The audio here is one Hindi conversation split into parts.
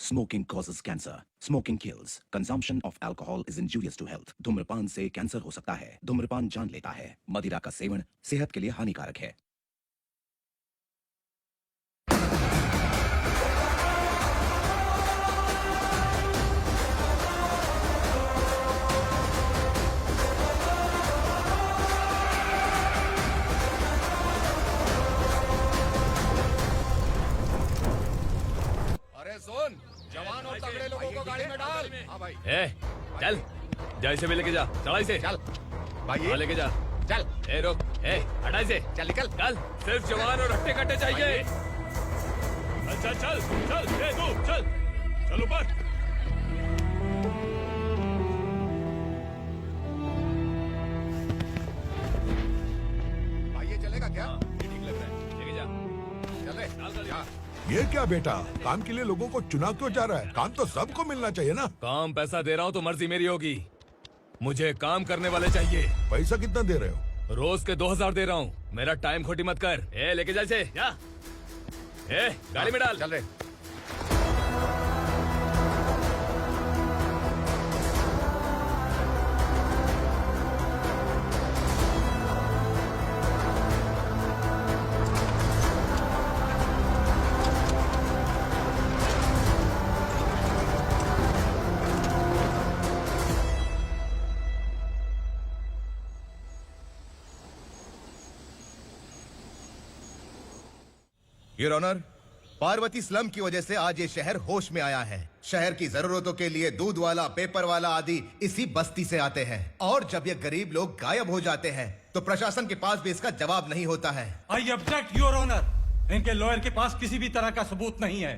Smoking causes cancer. Smoking kills. Consumption of alcohol is injurious to health. धूम्रपान से कैंसर हो सकता है. धूम्रपान जान लेता है. मदिरा का सेवन सेहत के लिए हानिकारक है. सुन, जवान और तगड़े लोगों को गाड़ी में डाल। हाँ भाई। चल, जा इसे भी लेके जा, चढ़ा इसे। चल, भाई लेके जा। चल। रुक, हटा इसे। चल निकल। चल, सिर्फ जवान और हट्टे कट्टे चाहिए। चल, चल, चल, चल, तू, चल, चल ऊपर। भाई ये चलेगा क्या? ये ठीक लग रहा है, लेके जा। चल रे, चल, जा। ये क्या बेटा, काम के लिए लोगों को चुना क्यों जा रहा है? काम तो सबको मिलना चाहिए ना। काम पैसा दे रहा हूँ तो मर्जी मेरी होगी। मुझे काम करने वाले चाहिए। पैसा कितना दे रहे हो? रोज के 2000 दे रहा हूँ। मेरा टाइम खोटी मत कर। लेके जा इसे, जा। गाड़ी में डाल। चल रे। योर ऑनर, पार्वती स्लम की वजह से आज ये शहर होश में आया है। शहर की जरूरतों के लिए दूध वाला, पेपर वाला आदि इसी बस्ती से आते हैं, और जब ये गरीब लोग गायब हो जाते हैं तो प्रशासन के पास भी इसका जवाब नहीं होता है। I object your honour. इनके लॉयर के पास किसी भी तरह का सबूत नहीं है।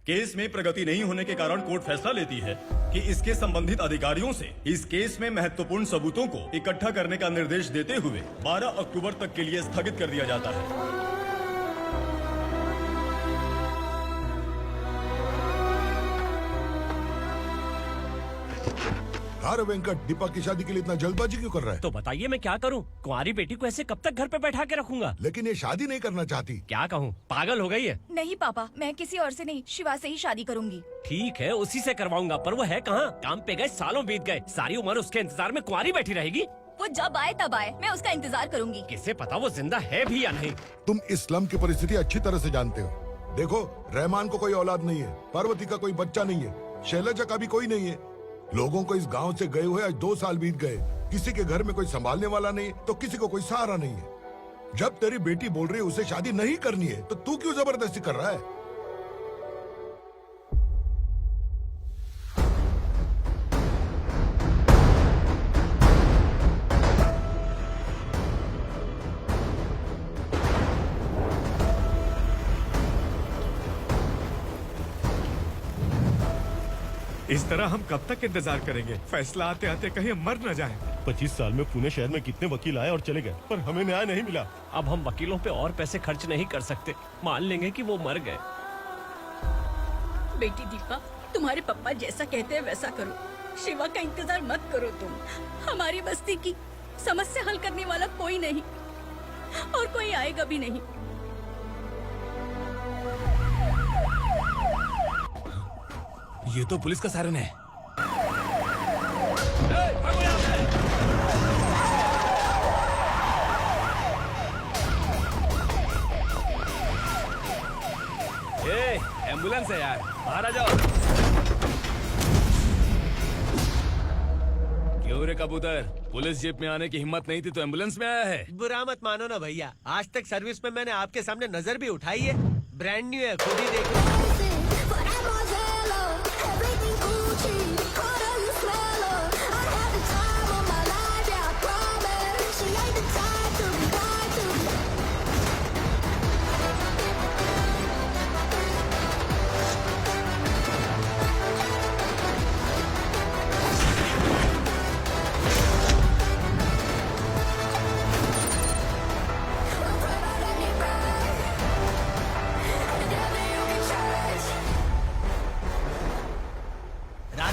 केस में प्रगति नहीं होने के कारण कोर्ट फैसला लेती है कि इसके संबंधित अधिकारियों से इस केस में महत्वपूर्ण सबूतों को इकट्ठा करने का निर्देश देते हुए 12 अक्टूबर तक के लिए स्थगित कर दिया जाता है। अरे वेंकट, दीपक की शादी के लिए इतना जल्दबाजी क्यों कर रहा है? तो बताइए मैं क्या करूं? कुंवारी बेटी को ऐसे कब तक घर पे बैठा के रखूंगा? लेकिन ये शादी नहीं करना चाहती। क्या कहूं, पागल हो गई है? नहीं पापा, मैं किसी और से नहीं, शिवा से ही शादी करूंगी। ठीक है, उसी से करवाऊंगा, पर वो है कहाँ? काम पे गए, सालों बीत गए, सारी उम्र उसके इंतजार में कुंवारी बैठी रहेगी। वो जब आए तब आए, मैं उसका इंतजार करूंगी। किसे पता वो जिंदा है भी या नहीं। तुम इस्लाम की परिस्थिति अच्छी तरह से जानते हो। देखो, रहमान को कोई औलाद नहीं है, पार्वती का कोई बच्चा नहीं है, शैलजा का भी कोई नहीं है। लोगों को इस गांव से गए हुए आज 2 साल बीत गए। किसी के घर में कोई संभालने वाला नहीं, तो किसी को कोई सहारा नहीं है। जब तेरी बेटी बोल रही है उसे शादी नहीं करनी है, तो तू क्यों जबरदस्ती कर रहा है? इस तरह हम कब तक इंतजार करेंगे? फैसला आते आते कहीं हम मर न जाएं। 25 साल में पुणे शहर में कितने वकील आए और चले गए, पर हमें न्याय नहीं मिला। अब हम वकीलों पे और पैसे खर्च नहीं कर सकते। मान लेंगे कि वो मर गए। बेटी दीपा, तुम्हारे पापा जैसा कहते हैं वैसा करो। शिवा का इंतजार मत करो तुम। हमारी बस्ती की समस्या हल करने वाला कोई नहीं, और कोई आएगा भी नहीं। ये तो पुलिस का सायरन है। एम्बुलेंस है यार, बाहर आ जाओ। क्यों रे कबूतर, पुलिस जीप में आने की हिम्मत नहीं थी तो एम्बुलेंस में आया है? बुरा मत मानो ना भैया, आज तक सर्विस में मैंने आपके सामने नजर भी उठाई है। ब्रांड न्यू है, खुद ही देखो।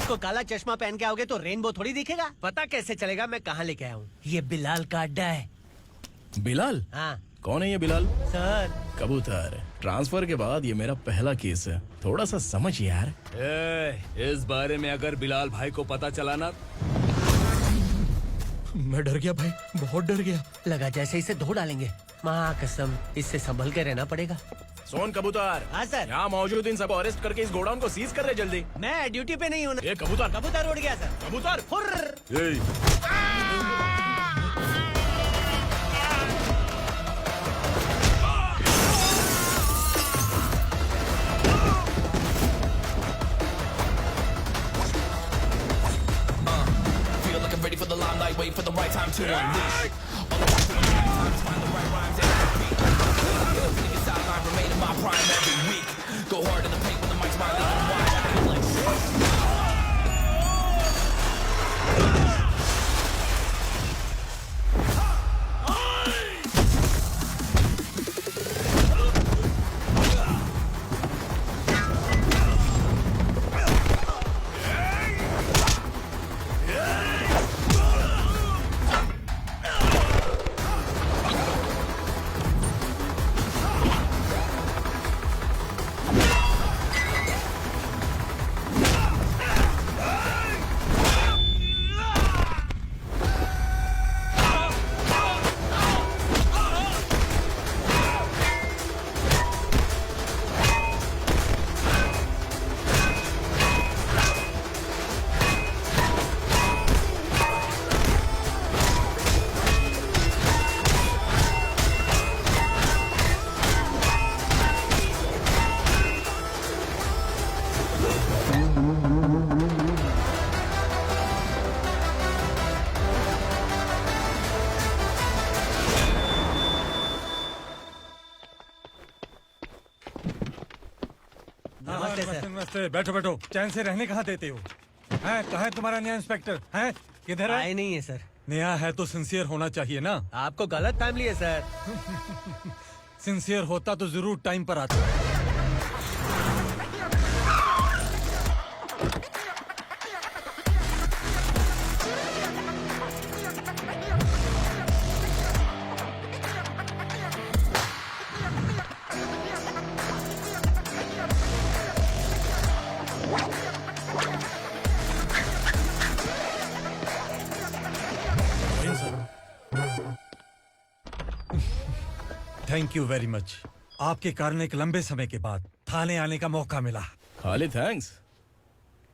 को काला चश्मा पहन के आओगे तो रेनबो थोड़ी दिखेगा। पता कैसे चलेगा मैं कहाँ लेके आया हूँ? ये बिलाल का अड्डा है। बिलाल? हाँ, कौन है ये बिलाल? सर कबूतर, ट्रांसफर के बाद ये मेरा पहला केस है, थोड़ा सा समझ यार। इस बारे में अगर बिलाल भाई को पता चला ना, मैं डर गया भाई, बहुत डर गया। लगा जैसे इसे धो डालेंगे। माँ कसम, इससे संभल के रहना पड़ेगा। सोन कबूतर, हाँ सर। यहाँ मौजूद इन सबको अरेस्ट करके इस गोडाउन को सीज कर रहे जल्दी। मैं ड्यूटी पे नहीं हूँ। ये कबूतर, कबूतर उड़ गया सर। कबूतर फुर्र। Ready for the limelight, wait for the right time to unleash. Sideline, remain in my prime every week. Go hard in the paint when the mic's my lead. नमस्ते, बैठो बैठो। चैन से रहने कहाँ देते हो? हैं, कहाँ है तुम्हारा नया इंस्पेक्टर? हैं, किधर है? आए नहीं है सर। नया है तो सिंसियर होना चाहिए ना। आपको गलत फैमिली है सर। सिंसियर होता तो जरूर टाइम पर आता। Thank you very much. आपके कारण एक लंबे समय के बाद थाने आने का मौका मिला। खाली थैंक्स,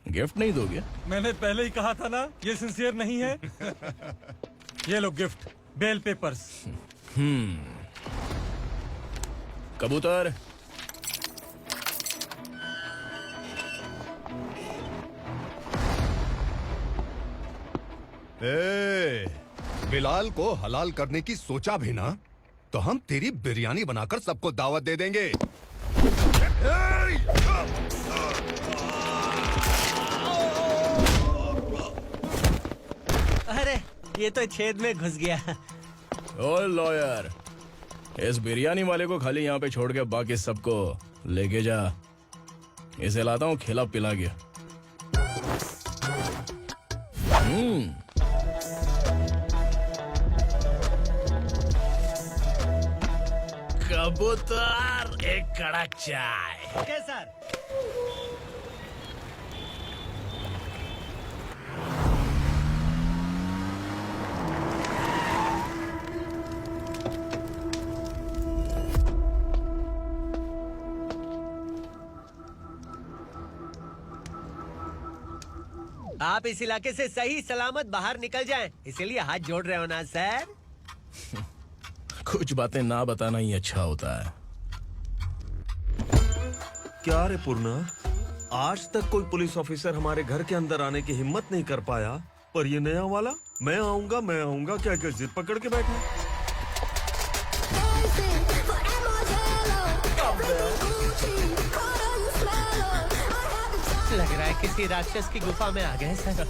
गिफ्ट नहीं दोगे? मैंने पहले ही कहा था ना, ये सिंसियर नहीं है। ये लो गिफ्ट, बेल पेपर्स। कबूतर, बिलाल को हलाल करने की सोचा भी ना, तो हम तेरी बिरयानी बनाकर सबको दावत दे देंगे। अरे ये तो छेद में घुस गया। ओ लॉयर, इस बिरयानी वाले को खाली यहाँ पे छोड़ के बाकी सबको लेके जा। इसे लाता हूँ खिला पिला के। कबूतर, एक कड़क चाय। Okay sir. आप इस इलाके से सही सलामत बाहर निकल जाएं, इसीलिए हाथ जोड़ रहे हो ना सर। कुछ बातें ना बताना ही अच्छा होता है। क्या रे पूर्णा, आज तक कोई पुलिस ऑफिसर हमारे घर के अंदर आने की हिम्मत नहीं कर पाया, पर ये नया वाला मैं आऊंगा क्या क्या जिद पकड़ के बैठा। लग रहा है किसी राक्षस की गुफा में आ गए सर।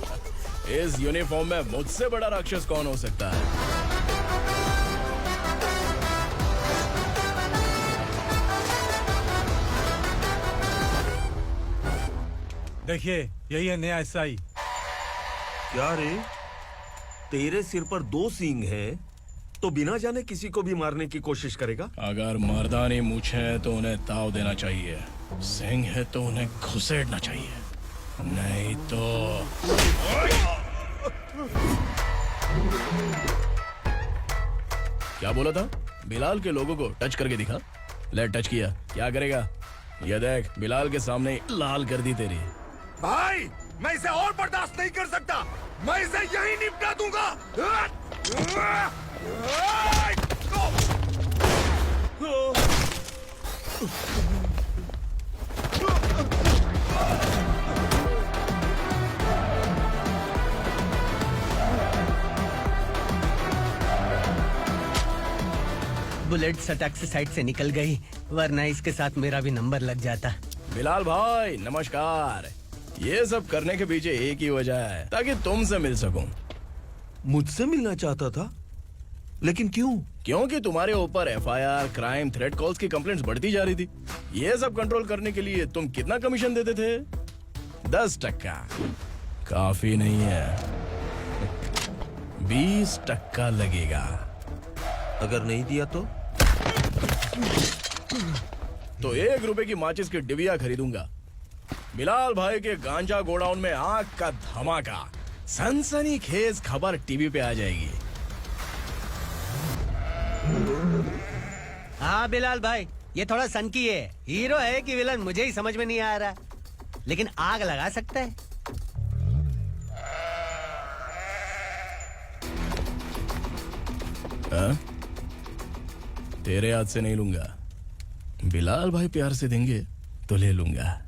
इस यूनिफॉर्म में मुझसे बड़ा राक्षस कौन हो सकता है? देखिए, यही है नया एसआई। क्या रे, तेरे सिर पर 2 सींग है, तो बिना जाने किसी को भी मारने की कोशिश करेगा? अगर मर्दानी मूछें हैं तो उन्हें ताव देना चाहिए, सिंह है तो उन्हें घुसेड़ना चाहिए, नहीं तो क्या बोला था? बिलाल के लोगों को टच करके दिखा। ले टच किया, क्या करेगा? ये देख, बिलाल के सामने लाल कर दी तेरी। भाई मैं इसे और बर्दाश्त नहीं कर सकता, मैं इसे यहीं निपटा दूंगा। बुलेट सटक से साइड से निकल गई, वरना इसके साथ मेरा भी नंबर लग जाता। बिलाल भाई नमस्कार। ये सब करने के पीछे एक ही वजह है, ताकि तुमसे मिल सकूं। मुझसे मिलना चाहता था, लेकिन क्यों? क्योंकि तुम्हारे ऊपर एफआईआर, क्राइम, थ्रेट कॉल्स की कंप्लेंट्स बढ़ती जा रही थी। ये सब कंट्रोल करने के लिए तुम कितना कमीशन देते थे? 10%। काफी नहीं है, 20% लगेगा। अगर नहीं दिया तो 1 रुपए की माचिस की डिबिया खरीदूंगा। बिलाल भाई के गांजा गोडाउन में आग का धमाका, सनसनीखेज खबर टीवी पे आ जाएगी। हाँ बिलाल भाई, ये थोड़ा सनकी है। हीरो है कि विलन मुझे ही समझ में नहीं आ रहा, लेकिन आग लगा सकता है। हाँ? तेरे हाथ से नहीं लूंगा, बिलाल भाई प्यार से देंगे तो ले लूंगा।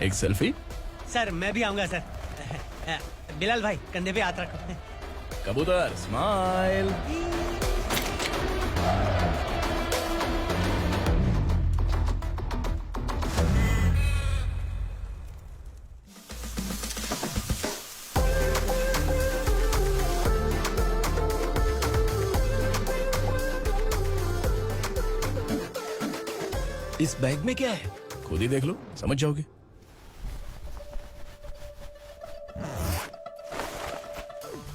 एक सेल्फी? सर मैं भी आऊंगा सर। बिलाल भाई कंधे पे हाथ रखो। कबूतर स्माइल। इस बैग में क्या है? खुद ही देख लो, समझ जाओगे।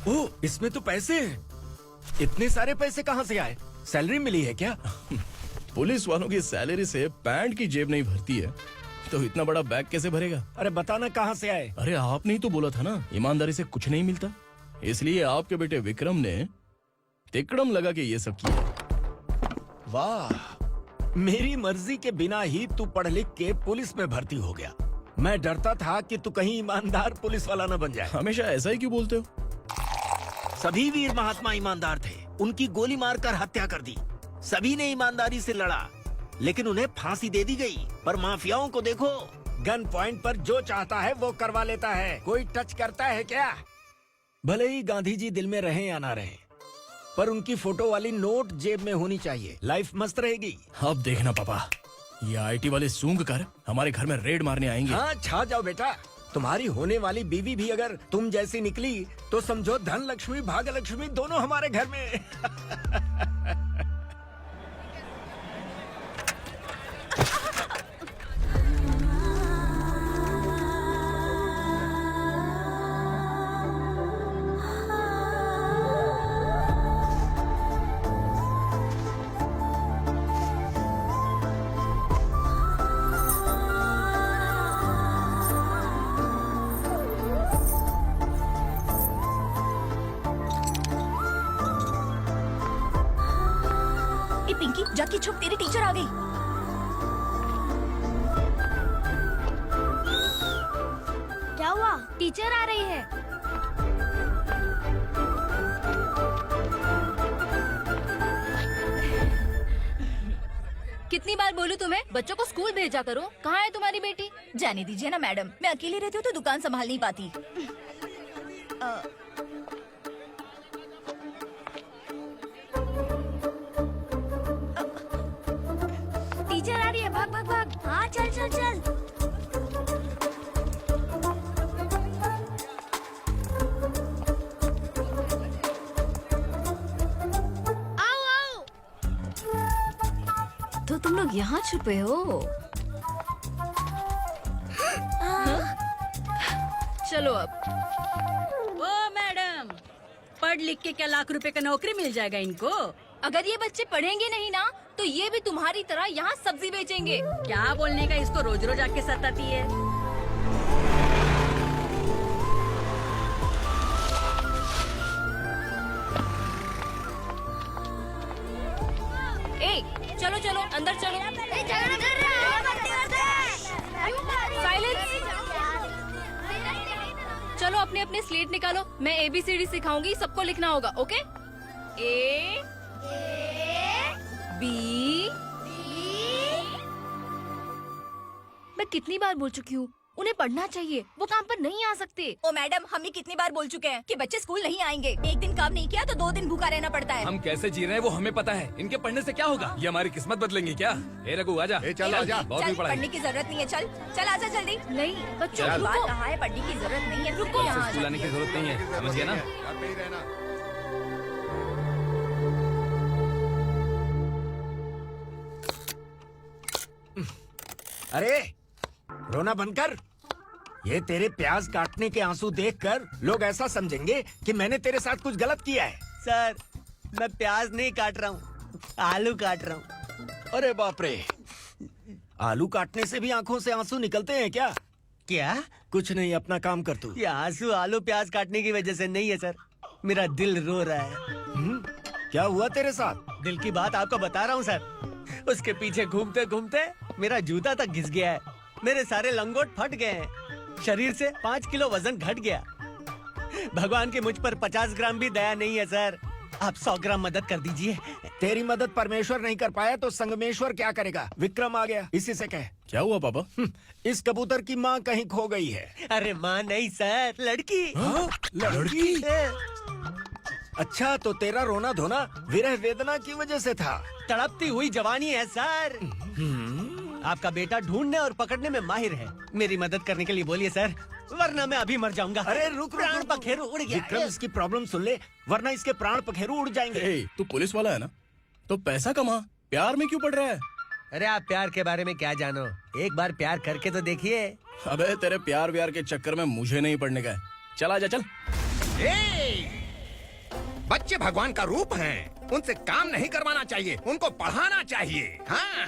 ओह, इसमें तो पैसे हैं। इतने सारे पैसे कहाँ से आए? सैलरी मिली है क्या? पुलिस वालों की सैलरी से पैंट की जेब नहीं भरती है, तो इतना बड़ा बैग कैसे भरेगा? अरे बताना कहाँ से आए? अरे आपने ही तो बोला था ना, ईमानदारी से कुछ नहीं मिलता। इसलिए आपके बेटे विक्रम ने तिकड़म लगा के ये सब किया। वाह, मेरी मर्जी के बिना ही तू पढ़ लिख के पुलिस में भर्ती हो गया। मैं डरता था कि तू कहीं ईमानदार पुलिस वाला न बन जाए। हमेशा ऐसा ही क्यों बोलते हो? सभी वीर महात्मा ईमानदार थे, उनकी गोली मारकर हत्या कर दी। सभी ने ईमानदारी से लड़ा, लेकिन उन्हें फांसी दे दी गई। पर माफियाओं को देखो, गन पॉइंट पर जो चाहता है वो करवा लेता है। कोई टच करता है क्या? भले ही गांधी जी दिल में रहे या ना रहे, पर उनकी फोटो वाली नोट जेब में होनी चाहिए। लाइफ मस्त रहेगी। अब देखना पापा, ये आईटी वाले सूंघ कर हमारे घर में रेड मारने आएंगे। हाँ, छा जाओ बेटा। तुम्हारी होने वाली बीवी भी अगर तुम जैसी निकली तो समझो धन लक्ष्मी भाग्य लक्ष्मी दोनों हमारे घर में। पिंकी, जाके छुप, तेरी टीचर आ गई। क्या हुआ? टीचर आ रही है। कितनी बार बोलूं तुम्हें, बच्चों को स्कूल भेजा करो। कहाँ है तुम्हारी बेटी? जाने दीजिए ना मैडम, मैं अकेली रहती हूँ तो दुकान संभाल नहीं पाती। टीचर आ रही है, भाग भाग भाग। हाँ चल चल चल। तो तुम लोग यहाँ छुपे हो। चलो अब। ओ मैडम, पढ़ लिख के क्या लाख रुपए का नौकरी मिल जाएगा इनको? अगर ये बच्चे पढ़ेंगे नहीं ना तो ये भी तुम्हारी तरह यहाँ सब्जी बेचेंगे। क्या बोलने का, इसको रोज रोज आके सताती है। ए, चलो चलो अंदर चलो। साइलेंस। चलो अपने अपने स्लेट निकालो, मैं ABCD सिखाऊंगी, सबको लिखना होगा, ओके? A B। मैं कितनी बार बोल चुकी हूँ, उन्हें पढ़ना चाहिए, वो काम पर नहीं आ सकते। ओ मैडम, हम ही कितनी बार बोल चुके हैं कि बच्चे स्कूल नहीं आएंगे। एक दिन काम नहीं किया तो 2 दिन भूखा रहना पड़ता है। हम कैसे जी रहे हैं वो हमें पता है। इनके पढ़ने से क्या होगा? ये हमारी किस्मत बदलेंगे क्या? ए रघु आजा। चल आजा। बहुत भी चल, पढ़ाई। पढ़ने की जरूरत नहीं है। चल चल आजा जल्दी। नहीं बच्चों चल। रुको। बात कहा है, पढ़ने की जरूरत नहीं है। रुको से यहाँ स्कूल आने की जरूरत नहीं है, समझ गया ना? घर पे ही रहना। अरे रोना बंद कर। ये तेरे प्याज काटने के आंसू देखकर लोग ऐसा समझेंगे कि मैंने तेरे साथ कुछ गलत किया है। सर, मैं प्याज नहीं काट रहा हूँ, आलू काट रहा हूँ। अरे बाप रे, आलू काटने से भी आंखों से आंसू निकलते हैं क्या? क्या? कुछ नहीं, अपना काम कर तू। ये आंसू आलू प्याज काटने की वजह से नहीं है सर, मेरा दिल रो रहा है। क्या हुआ तेरे साथ? दिल की बात आपको बता रहा हूँ सर। उसके पीछे घूमते घूमते मेरा जूता तक घिस गया है, मेरे सारे लंगोट फट गए हैं, शरीर से 5 किलो वजन घट गया। भगवान की मुझ पर 50 ग्राम भी दया नहीं है सर, आप 100 ग्राम मदद कर दीजिए। तेरी मदद परमेश्वर नहीं कर पाया तो संगमेश्वर क्या करेगा? विक्रम आ गया, इसी से कह। क्या हुआ पापा? इस कबूतर की माँ कहीं खो गई है। अरे माँ नहीं सर, लड़की। लड़की? अच्छा, तो तेरा रोना धोना विरह वेदना की वजह से था। तड़पती हुई जवानी है सर। आपका बेटा ढूंढने और पकड़ने में माहिर है, मेरी मदद करने के लिए बोलिए सर, वरना मैं अभी मर जाऊंगा। अरे रुक, प्राण पखेरु उड़ गया। विक्रम इसकी प्रॉब्लम सुन ले, वरना इसके प्राण पखेरु उड़ जाएंगे। ए, तू पुलिस वाला है ना, तो पैसा कमा, प्यार में क्यों पड़ रहा है? अरे आप प्यार के बारे में क्या जानो, एक बार प्यार करके तो देखिए। अबे तेरे प्यार व्यार के चक्कर में मुझे नहीं पड़ने का है। चल आजा चल। बच्चे भगवान का रूप हैं, उनसे काम नहीं करवाना चाहिए, उनको पढ़ाना चाहिए। हाँ,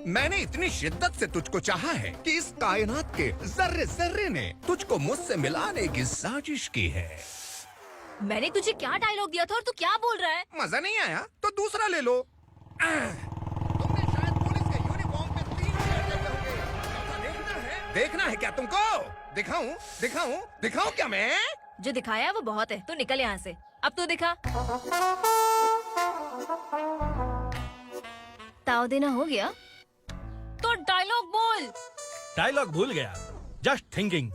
मैंने इतनी शिद्दत से तुझको चाहा है कि इस कायनात के जर्रे जर्रे ने तुझको मुझसे मिलाने की साजिश की है। मैंने तुझे क्या डायलॉग दिया था और तू क्या बोल रहा है? मजा नहीं आया तो दूसरा ले लो। तुमने शायद पुलिस के यूनिफॉर्म पे 3 लड़के होंगे। देखना है क्या तुमको? दिखाऊं दिखाऊं दिखाऊं क्या मैं? जो दिखाया वो बहुत है, तू निकल यहाँ से। अब तू दिखा। ताव देना हो गया तो डायलॉग बोल। डायलॉग भूल गया। Just thinking,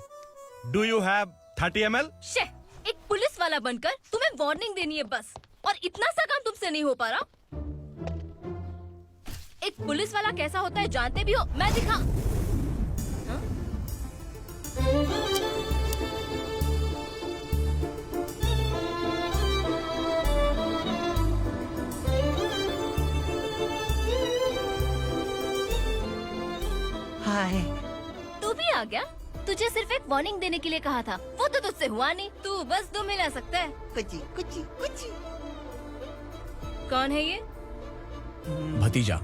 do you have 30 ml? शे, एक पुलिस वाला बनकर तुम्हें वार्निंग देनी है बस, और इतना सा काम तुमसे नहीं हो पा रहा। एक पुलिस वाला कैसा होता है जानते भी हो? मैं दिखा। हाँ? हाय। तू भी आ गया? तुझे सिर्फ एक वार्निंग देने के लिए कहा था, वो तो तुझसे हुआ नहीं। तू बस 2 मिला सकता है। कुची कुची कुची। कौन है ये? भतीजा।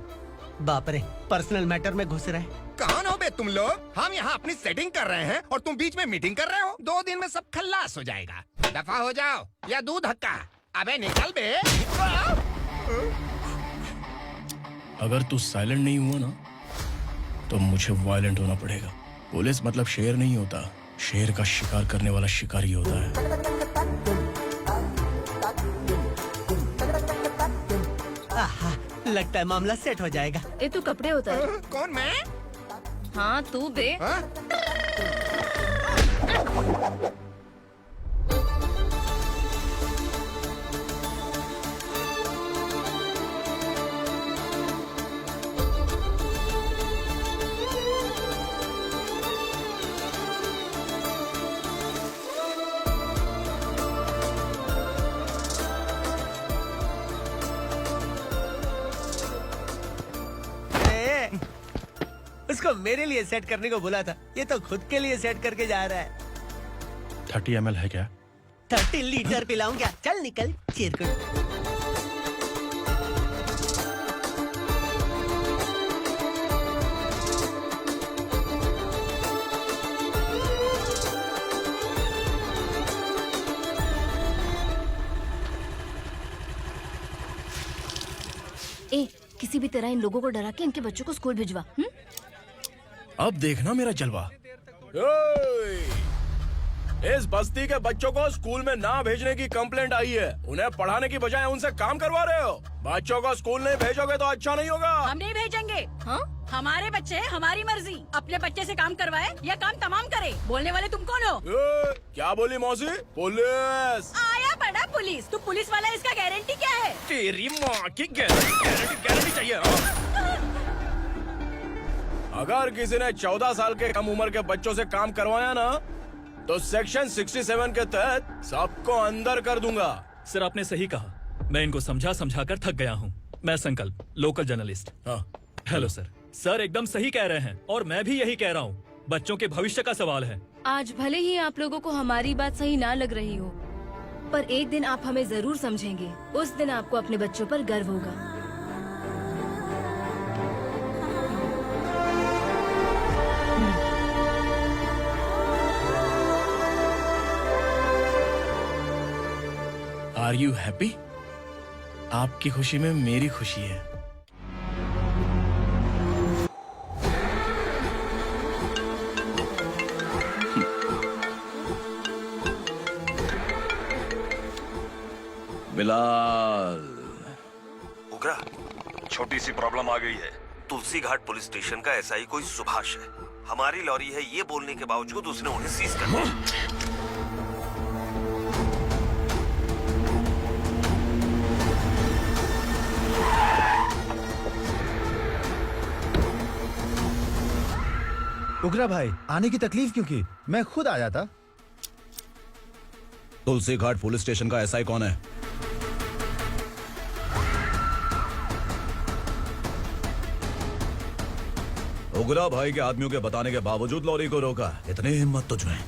बाप रे, पर्सनल मैटर में घुस रहे। कौन हो बे तुम लोग? हम यहाँ अपनी सेटिंग कर रहे हैं और तुम बीच में मीटिंग कर रहे हो। 2 दिन में सब खल्लास हो जाएगा। दफा हो जाओ या दूध हक्का। अबे निकल बे। अगर तू साइलेंट नहीं हुआ ना तो मुझे वायलेंट होना पड़ेगा। पुलिस मतलब शेर नहीं होता, शेर का शिकार करने वाला शिकारी होता है। आहा, लगता है मामला सेट हो जाएगा। ए तू कपड़े उतार। कौन मैं? हाँ तू बे। हाँ? इसको मेरे लिए सेट करने को बोला था, ये तो खुद के लिए सेट करके जा रहा है। 30 ml है क्या? 30 लीटर पिलाऊं क्या? चल निकल चिरकुट। ए, किसी भी तरह इन लोगों को डरा के इनके बच्चों को स्कूल भिजवा। अब देखना मेरा जलवा। इस बस्ती के बच्चों को स्कूल में ना भेजने की कंप्लेंट आई है। उन्हें पढ़ाने की बजाय उनसे काम करवा रहे हो। बच्चों को स्कूल नहीं भेजोगे तो अच्छा नहीं होगा। हम नहीं भेजेंगे। हाँ? हमारे बच्चे हमारी मर्जी। अपने बच्चे से काम करवाए या काम तमाम करे। बोलने वाले तुम कौन हो? क्या बोली मौसी? पुलिस आया बड़ा पुलिस। तू पुलिस वाला, इसका गारंटी क्या है? तेरी माँ की गारंटी चाहिए। अगर किसी ने 14 साल के कम उम्र के बच्चों से काम करवाया ना, तो सेक्शन 67 के तहत सबको अंदर कर दूंगा। सर आपने सही कहा। मैं इनको समझा समझा कर थक गया हूँ। मैं संकल्प, लोकल जर्नलिस्ट। हाँ। Hello sir. सर एकदम सही कह रहे हैं और मैं भी यही कह रहा हूँ। बच्चों के भविष्य का सवाल है। आज भले ही आप लोगों को हमारी बात सही ना लग रही हो, पर एक दिन आप हमें जरूर समझेंगे। उस दिन आपको अपने बच्चों पर गर्व होगा। Are you happy? आपकी खुशी में मेरी खुशी है। बिलाल। उगरा, छोटी सी प्रॉब्लम आ गई है। तुलसी घाट पुलिस स्टेशन का एसआई कोई सुभाष है। हमारी लॉरी है ये बोलने के बावजूद उसने उन्हें सीज कर दिया। उगरा भाई, आने की तकलीफ क्यों की? मैं खुद आया था। तुलसी घाट पुलिस स्टेशन का एसआई कौन है? उगरा भाई के आदमियों के बताने के बावजूद लॉरी को रोका। इतनी हिम्मत तुझमें?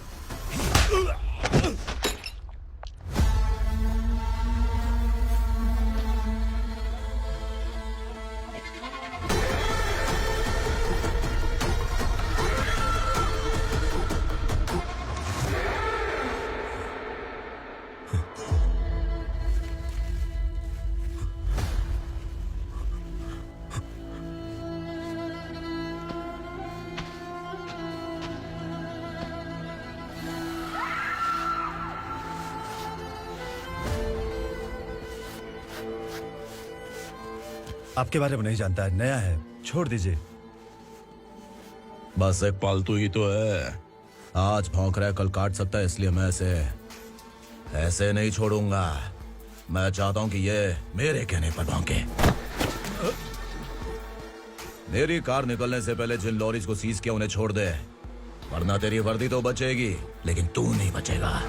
आपके बारे में नहीं जानता है, नया है, छोड़ दीजिए। बस एक पालतू ही तो है। आज भौंक रहा है, कल काट सकता है, इसलिए मैं ऐसे नहीं छोड़ूंगा। मैं चाहता हूं कि ये मेरे कहने पर भौंके। मेरी कार निकलने से पहले जिन लॉरीज को सीज किया उन्हें छोड़ दे, वरना तेरी वर्दी तो बचेगी लेकिन तू नहीं बचेगा।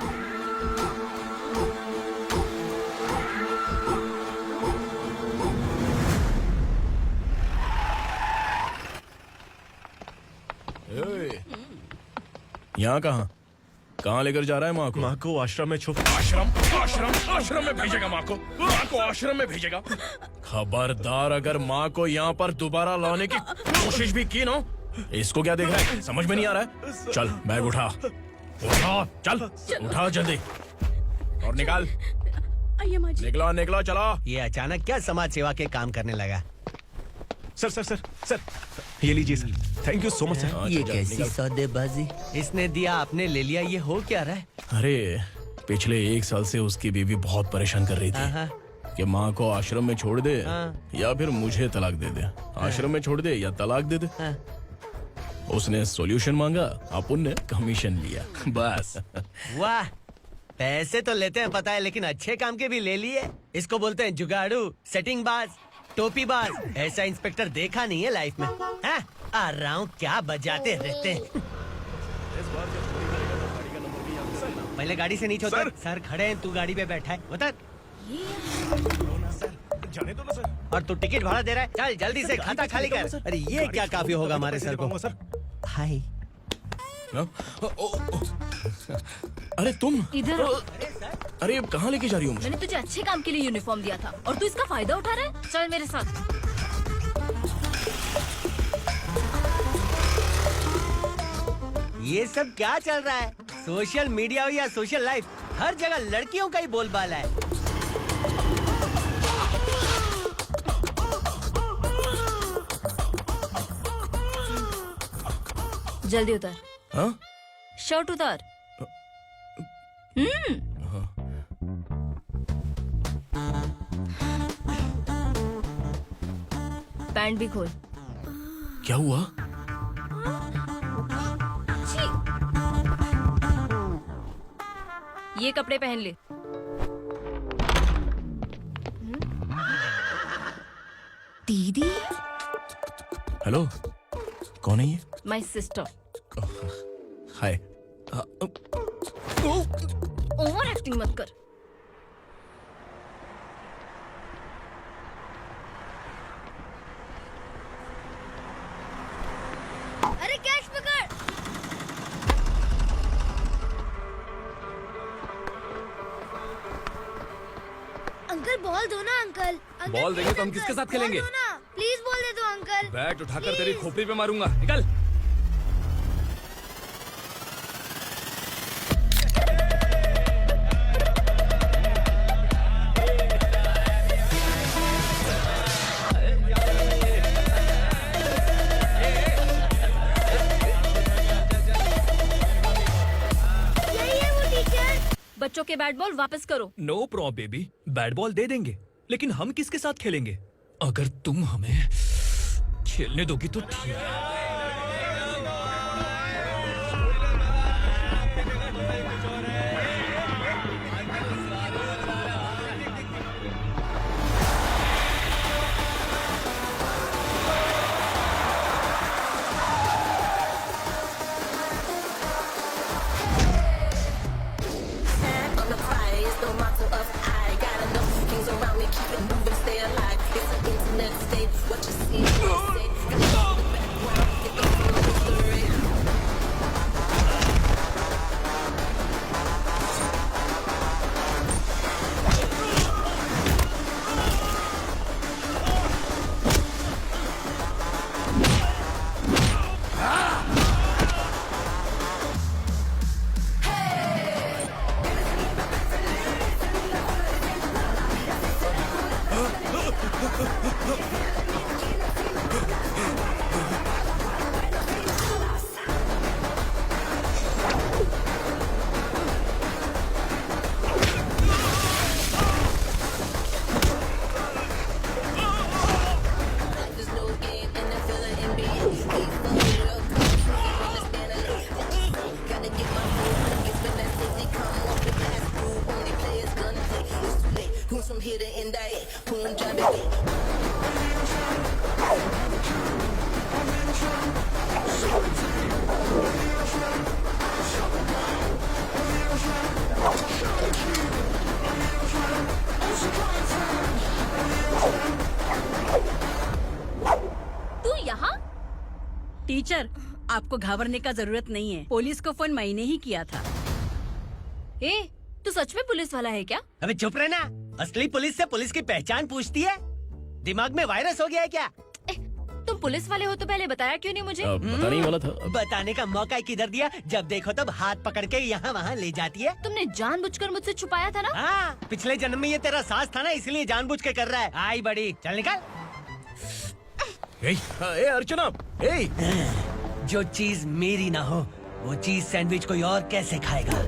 यहाँ कहाँ लेकर जा रहा है माँ को? माँ को आश्रम में छुप। आश्रम में भेजेगा माँ को? माँ को आश्रम में भेजेगा? खबरदार, अगर माँ को यहाँ पर दोबारा लाने की कोशिश भी की ना, इसको क्या देख रहा है? समझ में नहीं आ रहा है? चल बैग उठा, चल उठा जल्दी और निकाल। निकला चला। ये अचानक क्या समाज सेवा के काम करने लगा? सर ये लीजिए sir. Thank you so much sir. ये कैसी सौदेबाजी? इसने दिया, आपने ले लिया, ये हो क्या रहा है? अरे पिछले 1 साल से उसकी बीवी बहुत परेशान कर रही थी कि माँ को आश्रम में छोड़ दे या फिर मुझे तलाक दे दे। आश्रम में छोड़ दे या तलाक दे दे। उसने सॉल्यूशन मांगा, अपन ने कमीशन लिया, बस। वाह, पैसे तो लेते हैं पता है, लेकिन अच्छे काम के भी ले लिए। इसको बोलते हैं जुगाड़ू, सेटिंग बाज, टोपी बाज। ऐसा इंस्पेक्टर देखा नहीं है लाइफ में। हाँ? आ रहा हूँ, क्या बजाते रहते हैं। पहले गाड़ी से नीचे उतर। सर खड़े हैं, तू गाड़ी पे बैठा है, उतर। जाने दो ना सर। और तू टिकट भाड़ा दे रहा है? चल जल्दी से खाता खाली कर। अरे ये क्या काफी होगा हमारे सर को? हाय। अरे तुम इधर आओ। अरे अब कहाँ लेके जा रही हो मुझे? मैंने तुझे अच्छे काम के लिए यूनिफॉर्म दिया था और तू इसका फायदा उठा रहा है। चल मेरे साथ। ये सब क्या चल रहा है? सोशल मीडिया हो या सोशल लाइफ, हर जगह लड़कियों का ही बोलबाला है। जल्दी उतार। हाँ? शर्ट उतार। पैंट भी खोल। क्या हुआ? छी। ये कपड़े पहन ले। दीदी। हेलो, कौन है ये? My sister. Hi. Over acting मत कर। अरे कैश पकड़। अंकल बॉल दो ना अंकल। बॉल देंगे तो हम किसके साथ खेलेंगे? प्लीज बॉल दे दो अंकल। बैट उठाकर तेरी खोपड़ी पे मारूंगा। निकल। बच्चों के बैट बॉल वापस करो। No problem baby, bat ball दे देंगे, लेकिन हम किसके साथ खेलेंगे? अगर तुम हमें खेलने दोगी तो ठीक है। टीचर, आपको घबराने का जरूरत नहीं है। पुलिस को फोन मैंने ही किया था। ए, तू सच में पुलिस वाला है क्या? अबे चुप रहना। असली पुलिस से पुलिस की पहचान पूछती है? दिमाग में वायरस हो गया है क्या? तुम पुलिस वाले हो तो पहले बताया क्यों नहीं मुझे? बताने ही वाला था। बताने का मौका किधर दिया? जब देखो तब हाथ पकड़ के यहाँ वहाँ ले जाती है। तुमने जानबूझकर मुझसे छुपाया था ना? हाँ, पिछले जन्म में ये तेरा सास था ना, इसलिए जानबूझ के कर रहा है। आई बड़ी, चल निकल। ए अर्चना, जो चीज मेरी ना हो वो चीज सैंडविच कोई और कैसे खाएगा?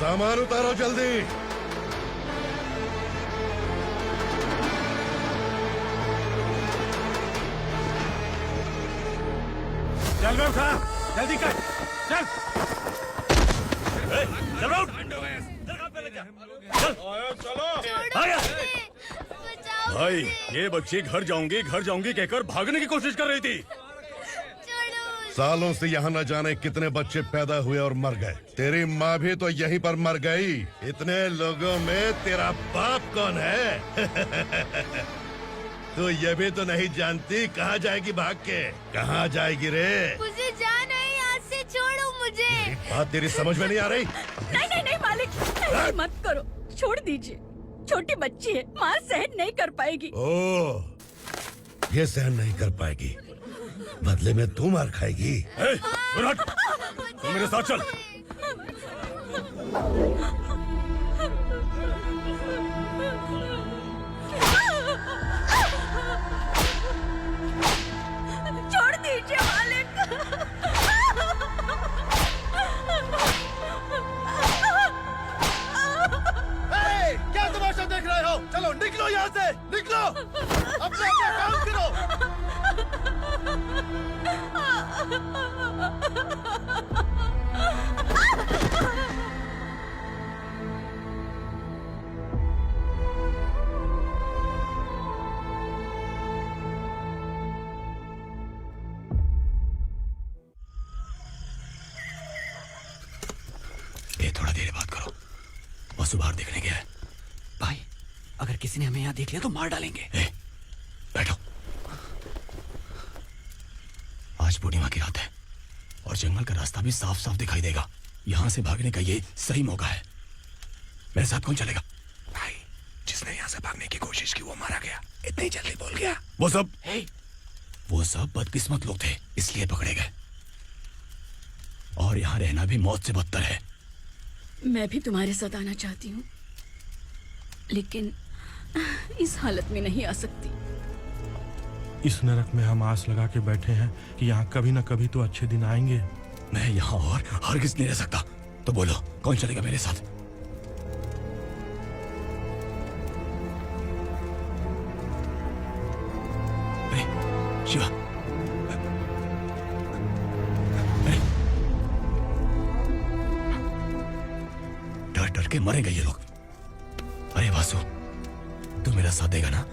सामान उतारो जल्दी। चल बे उठा, जल्दी कर, चल। चल राउट। भाई ये बच्ची घर जाऊंगी कहकर भागने की कोशिश कर रही थी। सालों से यहाँ न जाने कितने बच्चे पैदा हुए और मर गए। तेरी माँ भी तो यहीं पर मर गई। इतने लोगों में तेरा बाप कौन है? तू ये भी तो नहीं जानती कहाँ जाएगी भाग के? कहाँ जाएगी रे? मुझे जाना है, यहाँ से छोड़ो मुझे। बात तेरी समझ में नहीं आ रही? नहीं मालिक, ऐसे मत करो, छोड़ दीजिए। छोटी बच्ची है, माँ सहन नहीं कर पाएगी। ओह, ये सहन नहीं कर पाएगी, बदले में तू मार खाएगी। तू मेरे साथ चल। छोड़ दीजिए मालिक। क्या तमाशा देख रहे हो? चलो निकलो यहाँ से, निकलो। अपना काम करो। ये थोड़ा देर बात करो, बस बाहर देखने गया है। भाई, अगर किसी ने हमें यहाँ देख लिया तो मार डालेंगे। बैठो। आज पूर्णिमा की रात है और जंगल का रास्ता भी साफ साफ दिखाई देगा। यहाँ से भागने का ये सही मौका है। मेरे साथ कौन चलेगा? भाई, जिसने यहाँ से भागने की कोशिश की वो मारा गया। इतनी जल्दी बोल गया। वो सब बदकिस्मत लोग थे, इसलिए पकड़े गए। और यहाँ रहना भी मौत से बदतर है। मैं भी तुम्हारे साथ आना चाहती हूँ, लेकिन इस हालत में नहीं आ सकती। इस नरक में हम आस लगा के बैठे हैं कि यहाँ कभी न कभी तो अच्छे दिन आएंगे। मैं यहाँ और हरगिज़ नहीं रह सकता। तो बोलो, कौन चलेगा मेरे साथ? शिवा, डर डर के मरेंगे ये लोग। अरे वासु, तू मेरा साथ देगा ना?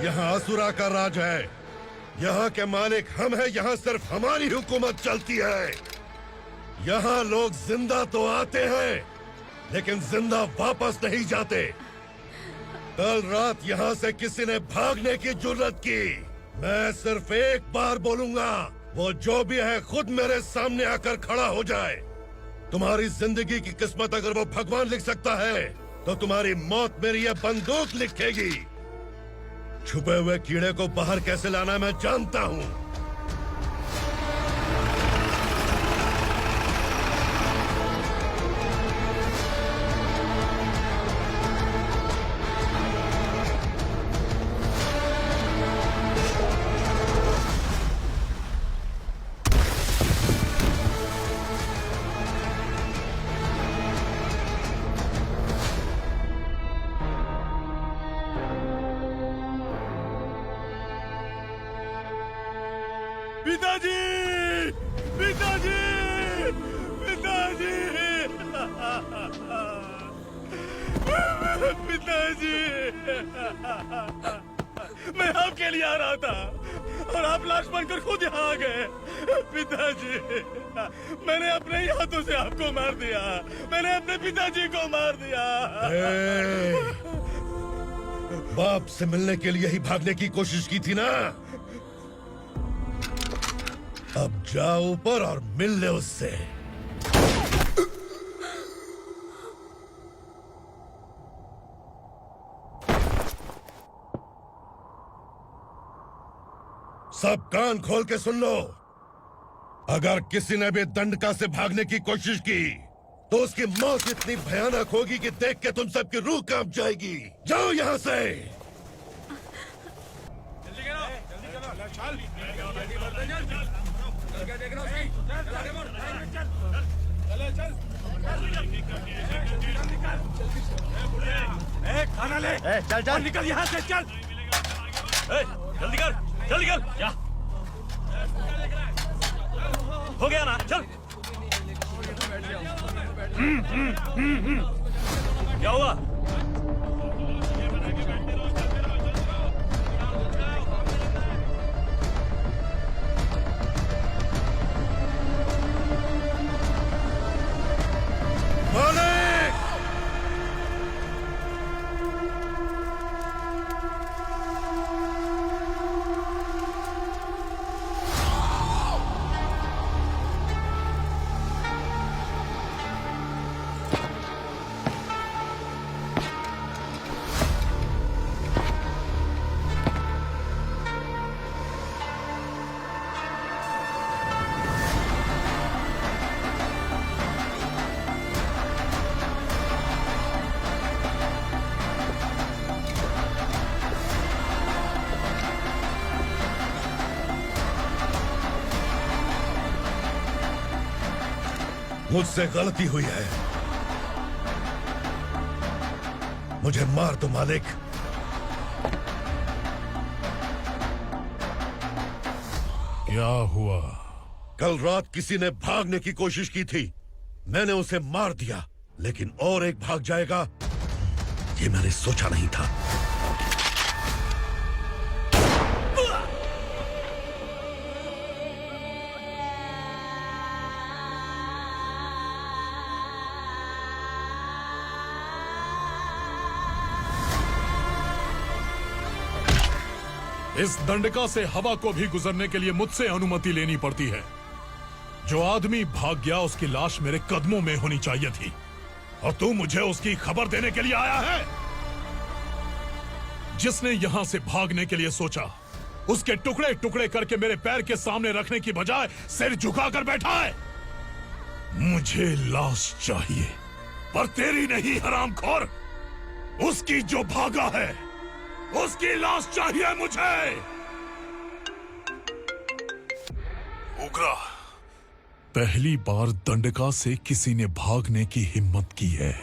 यहाँ असुरा का राज है। यहाँ के मालिक हम हैं। यहाँ सिर्फ हमारी हुकूमत चलती है। यहाँ लोग जिंदा तो आते हैं, लेकिन जिंदा वापस नहीं जाते। कल रात यहाँ से किसी ने भागने की जुर्रत की, मैं सिर्फ एक बार बोलूंगा, वो जो भी है खुद मेरे सामने आकर खड़ा हो जाए। तुम्हारी जिंदगी की किस्मत अगर वो भगवान लिख सकता है, तो तुम्हारी मौत मेरी ये बंदूक लिखेगी। छुपे हुए कीड़े को बाहर कैसे लाना मैं जानता हूँ। पिताजी, पिताजी, पिताजी, पिताजी, मैं आपके लिए आ रहा था और आप लाश बनकर खुद यहाँ आ गए। पिताजी, मैंने अपने ही हाथों से आपको मार दिया, मैंने अपने पिताजी को मार दिया। बाप से मिलने के लिए ही भागने की कोशिश की थी ना, अब जाओ ऊपर और मिल ले उससे। सब कान खोल के सुन लो, अगर किसी ने भी दंडका से भागने की कोशिश की तो उसकी मौत इतनी भयानक होगी कि देख के तुम सबकी रूह कांप जाएगी। जाओ यहाँ से। खाना ले, चल चल निकल यहाँ से, चल। जल्दी कर, जल्दी कर, क्या हो गया ना, चल। क्या हुआ? मुझसे गलती हुई है, मुझे मार दो मालिक। क्या हुआ? कल रात किसी ने भागने की कोशिश की थी, मैंने उसे मार दिया, लेकिन और एक भाग जाएगा ये मैंने सोचा नहीं था। इस दंडका से हवा को भी गुजरने के लिए मुझसे अनुमति लेनी पड़ती है। जो आदमी भाग गया उसकी लाश मेरे कदमों में होनी चाहिए थी, और तू मुझे उसकी खबर देने के लिए आया है। जिसने यहां से भागने के लिए सोचा, उसके टुकड़े टुकड़े करके मेरे पैर के सामने रखने की बजाय सिर झुकाकर बैठा है। मुझे लाश चाहिए, पर तेरी नहीं हरामखोर, उसकी जो भागा है उसकी लाश चाहिए मुझे। उग्रा, पहली बार दंडका से किसी ने भागने की हिम्मत की है।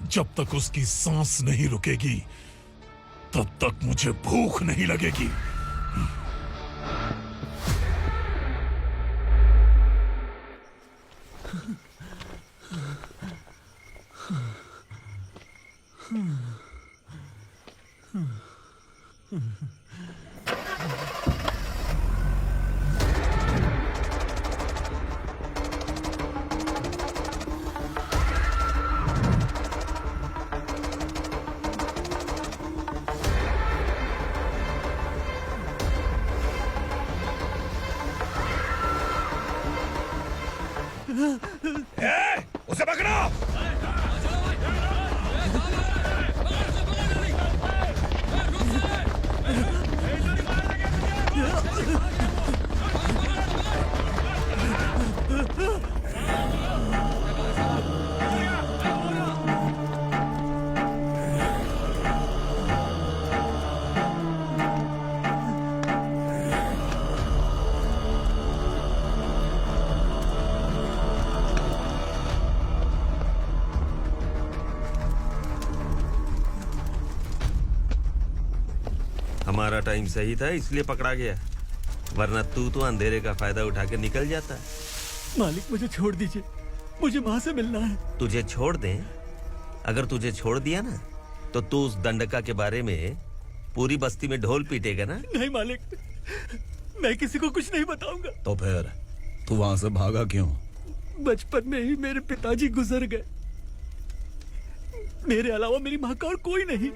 जब तक उसकी सांस नहीं रुकेगी तब तक मुझे भूख नहीं लगेगी। उसे पकड़ो। हमारा टाइम सही था इसलिए पकड़ा गया, वरना तू तो अंधेरे का फायदा उठा के निकल जाता। मालिक मुझे छोड़ दीजिए, मुझे माँ से मिलना है। तुझे छोड़ दें? अगर तुझे छोड़ दिया ना तो तू उस दंडका के बारे में पूरी बस्ती में ढोल पीटेगा ना। नहीं मालिक, मैं किसी को कुछ नहीं बताऊंगा। तो फिर तू वहां से भागा क्यों? बचपन में ही मेरे पिताजी गुजर गए, मेरे अलावा मेरी माँ का और कोई नहीं।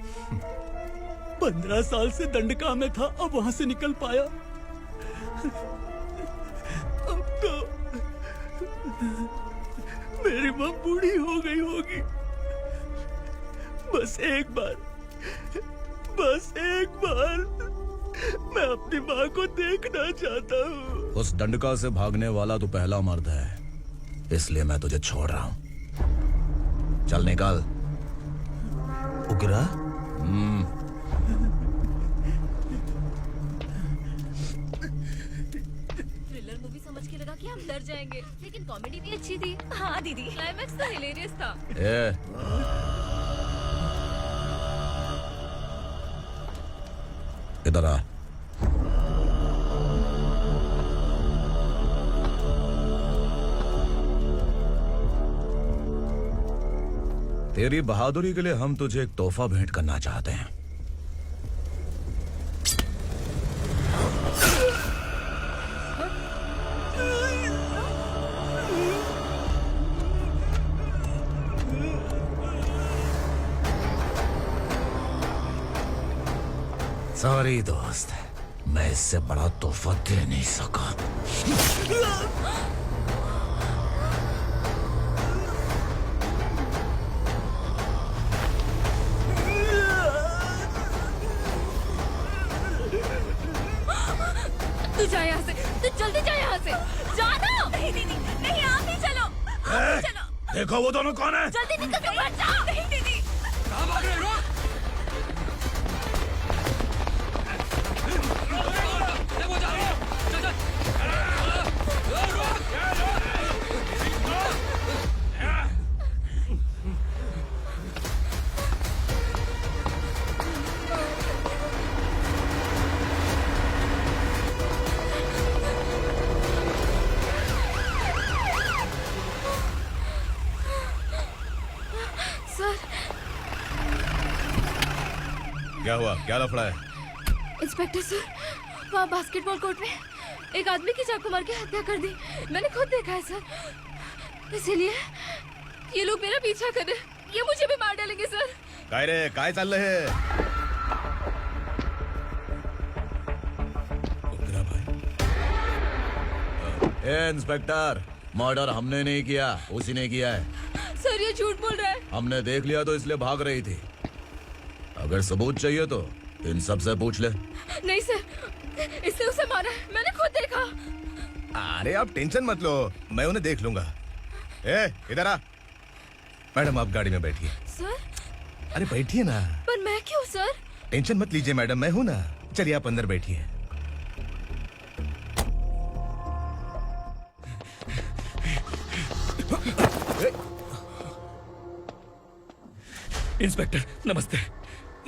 15 साल से दंडका में था, अब वहां से निकल पाया। अब तो मेरी माँ बूढ़ी हो गई होगी। बस एक बार मैं अपनी माँ को देखना चाहता हूँ। उस दंडका से भागने वाला तू पहला मर्द है, इसलिए मैं तुझे छोड़ रहा हूँ। चल निकल। उग्रा? थ्रिलर मूवी समझ के लगा कि हम डर जाएंगे, लेकिन कॉमेडी भी अच्छी थी। हाँ दीदी, क्लाइमैक्स तो हिलेरियस था। इधर आ। तेरी बहादुरी के लिए हम तुझे एक तोहफा भेंट करना चाहते हैं। सॉरी दोस्त, मैं इससे बड़ा तोहफा दे नहीं सका। तू जा यहाँ से, तू जल्दी जा यहाँ से। जाना। नहीं दीदी, नहीं, आप ही चलो, आप ही चलो। देखो वो दोनों कौन है? जल्दी निकल के मत जाओ। नहीं दीदी, कहाँ भाग रहे हो? सर। क्या हुआ? क्या लफड़ा है? इंस्पेक्टर सर, वहाँ बास्केटबॉल कोर्ट में एक आदमी की चाकू मार के हत्या कर दी। मैंने खुद देखा है सर, इसीलिए ये लोग मेरा पीछा कर रहे हैं। ये मुझे भी मार डालेंगे सर। काय रे, काय चाललंय हे? इंस्पेक्टर, मर्डर हमने नहीं किया, उसी ने किया है। सर ये झूठ बोल रहा है। हमने देख लिया तो इसलिए भाग रही थी। अगर सबूत चाहिए तो इन सब से पूछ ले। नहीं सर, इसने उसे मारा है, मैंने खुद देखा। अरे आप टेंशन मत लो, मैं उन्हें देख लूंगा। ए, इधर आ। मैडम आप गाड़ी में बैठिए। सर? अरे बैठिए ना। पर मैं क्यों सर? टेंशन मत लीजिए मैडम, मैं हूं ना। चलिए आप अंदर बैठिए। इंस्पेक्टर नमस्ते,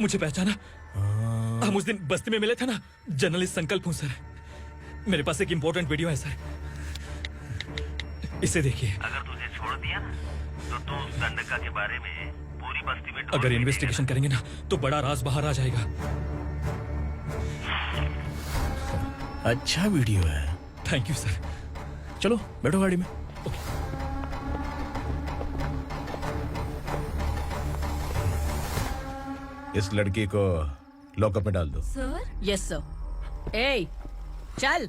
मुझे पहचाना? हम उस दिन बस्ती में मिले थे ना। जर्नलिस्ट संकल्प हूँ सर। मेरे पास एक इम्पोर्टेंट वीडियो है सर, इसे देखिए। अगर तुझे छोड़ दिया ना तो तू उस दंडका के बारे में पूरी बस्ती में अगर इन्वेस्टिगेशन करेंगे ना तो बड़ा राज बाहर आ जाएगा। अच्छा वीडियो है। Thank you sir. चलो बैठो गाड़ी में। इस लड़की को लॉकअप में डाल दो। सर? Yes sir. ए, चल।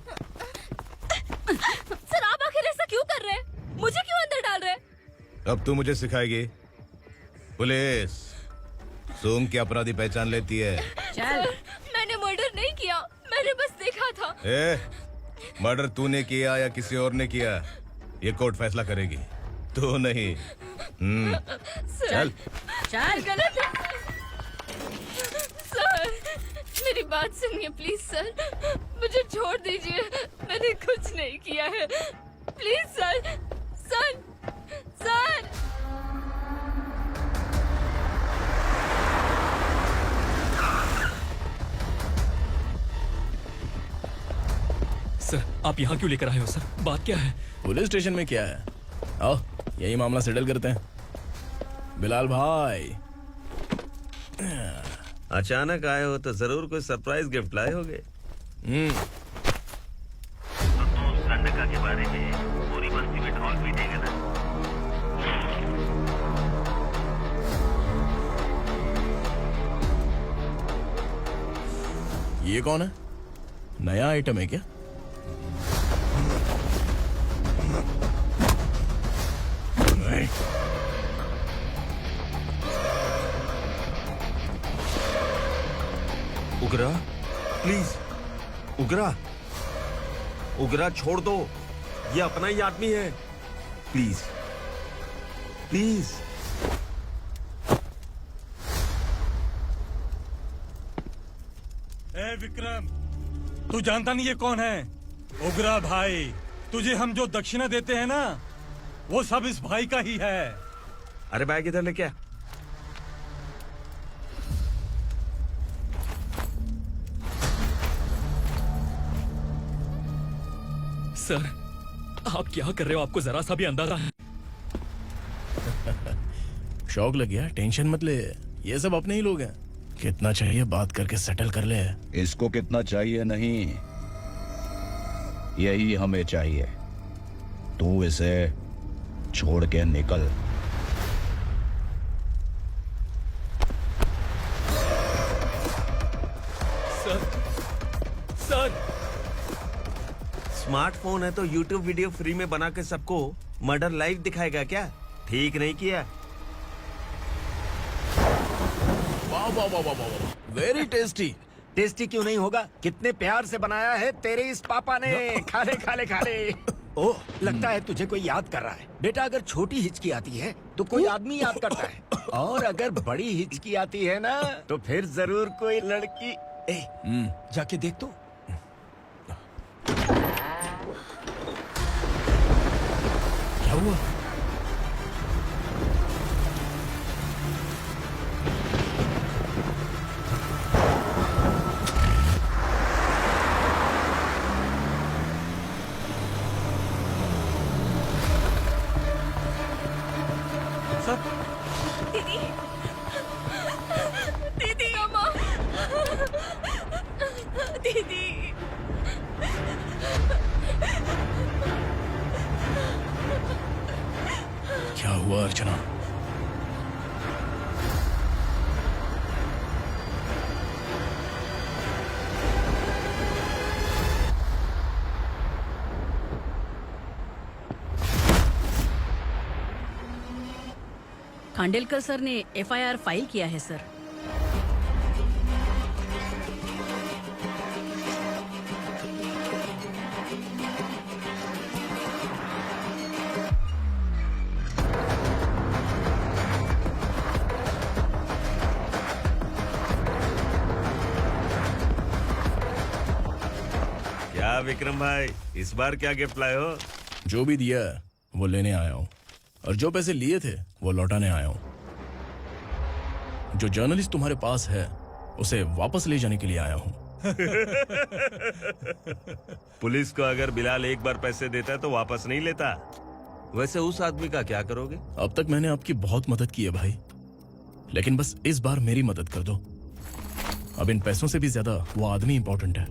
सर आप आखिर ऐसा क्यों कर रहे हैं? मुझे क्यों अब तू मुझे सिखाएगी? पुलिस सूंघ के अपराधी पहचान लेती है। चल। मैंने मर्डर नहीं किया, मैंने बस देखा था। मर्डर तूने किया या किसी और ने किया, ये कोर्ट फैसला करेगी, तू नहीं। चल चल। गलत है सर, मेरी बात सुनिए प्लीज सर, मुझे छोड़ दीजिए, मैंने कुछ नहीं किया है, please sir. Sir sir sir, आप यहाँ क्यों लेकर आए हो सर? बात क्या है? पुलिस स्टेशन में क्या है? आओ यही मामला सेटल करते हैं। बिलाल भाई, अचानक आए हो तो जरूर कोई सरप्राइज गिफ्ट लाए होगे। संडका के बारे में पूरी बस्ती में ढोल पीटेगा ना। ये कौन है? नया आइटम है क्या? उगरा, प्लीज उगरा, उगरा छोड़ दो, ये अपना ही आदमी है, प्लीज प्लीज। ए विक्रम, तू जानता नहीं ये कौन है? उगरा भाई, तुझे हम जो दक्षिणा देते हैं ना, वो सब इस भाई का ही है। अरे बैग इधर लेके आ। सर, आप क्या कर रहे हो? आपको जरा सा भी अंदाजा है? शौक लग गया? टेंशन मत ले, ये सब अपने ही लोग हैं। कितना चाहिए बात करके सेटल कर ले। इसको कितना चाहिए नहीं, यही हमें चाहिए। तू इसे छोड़ के निकल। सर, सर, स्मार्टफोन है तो YouTube वीडियो फ्री में बना के सबको मर्डर लाइव दिखाएगा क्या? ठीक नहीं किया। वाह वाह वाह वाह वाह, वेरी टेस्टी। टेस्टी क्यों नहीं होगा? कितने प्यार से बनाया है तेरे इस पापा ने। खा ले खा ले खा ले। ओह, लगता है तुझे कोई याद कर रहा है। बेटा, अगर छोटी हिचकी आती है तो कोई आदमी याद करता है, और अगर बड़ी हिचकी आती है ना तो फिर जरूर कोई लड़की। जाके देख तो। क्या हुआ? दीदी, दीदी, अम्मा, दीदी। क्या हुआ अर्चना? खांडेलकर सर ने FIR फाइल किया है सर। क्या विक्रम भाई, इस बार क्या गिफ्ट लाए हो? जो भी दिया है वो लेने आया हूँ, और जो पैसे लिए थे वो लौटाने आया हूँ। जो जर्नलिस्ट तुम्हारे पास है उसे वापस ले जाने के लिए आया हूँ। पुलिस को अगर बिलाल एक बार पैसे देता है तो वापस नहीं लेता। वैसे उस आदमी का क्या करोगे? अब तक मैंने आपकी बहुत मदद की है भाई, लेकिन बस इस बार मेरी मदद कर दो। अब इन पैसों से भी ज्यादा वो आदमी इंपॉर्टेंट है।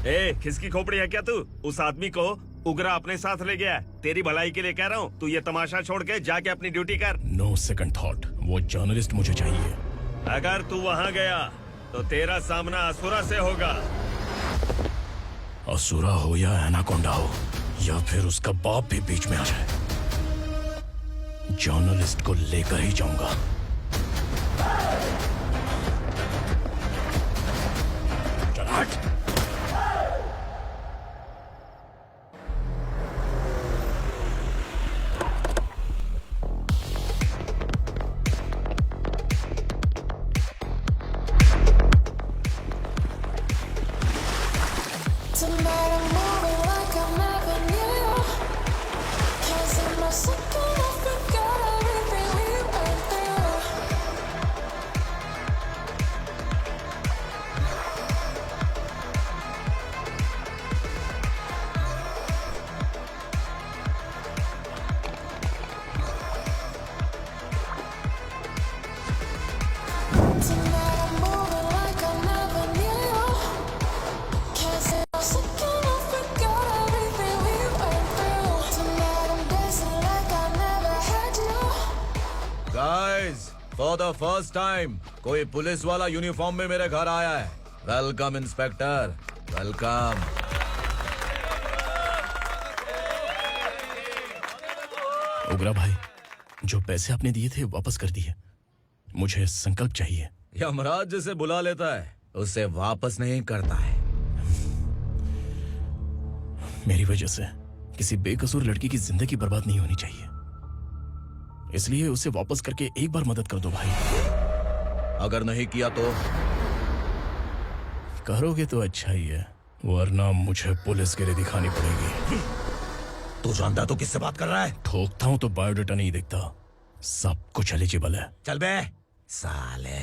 ए, खिसकी खोपड़ी है क्या तू? उस आदमी को उगरा अपने साथ ले गया। तेरी भलाई के लिए कह रहा हूँ, तू ये तमाशा छोड़ के जाके अपनी ड्यूटी कर। नो सेकंड थॉट, वो जर्नलिस्ट मुझे चाहिए। अगर तू वहाँ गया तो तेरा सामना असुरा से होगा। असुरा हो या एनाकोंडा हो, या फिर उसका बाप भी बीच में आ जाए, जर्नलिस्ट को लेकर ही जाऊंगा। चल हट। फॉर द फर्स्ट टाइम कोई पुलिस वाला यूनिफॉर्म में मेरे घर आया है। Welcome inspector, welcome. उग्रा भाई, जो पैसे आपने दिए थे वापस कर दिए। मुझे संकल्प चाहिए। यमराज जिसे बुला लेता है उसे वापस नहीं करता है। मेरी वजह से किसी बेकसूर लड़की की जिंदगी बर्बाद नहीं होनी चाहिए, इसलिए उसे वापस करके एक बार मदद कर दो भाई। अगर नहीं किया तो? करोगे तो अच्छा ही है, वरना मुझे पुलिस के लिए दिखानी पड़ेगी। तू जानता तो किससे बात कर रहा है? ठोकता हूं तो बायोडाटा नहीं दिखता, सब कुछ एलिजिबल है। चल बे साले।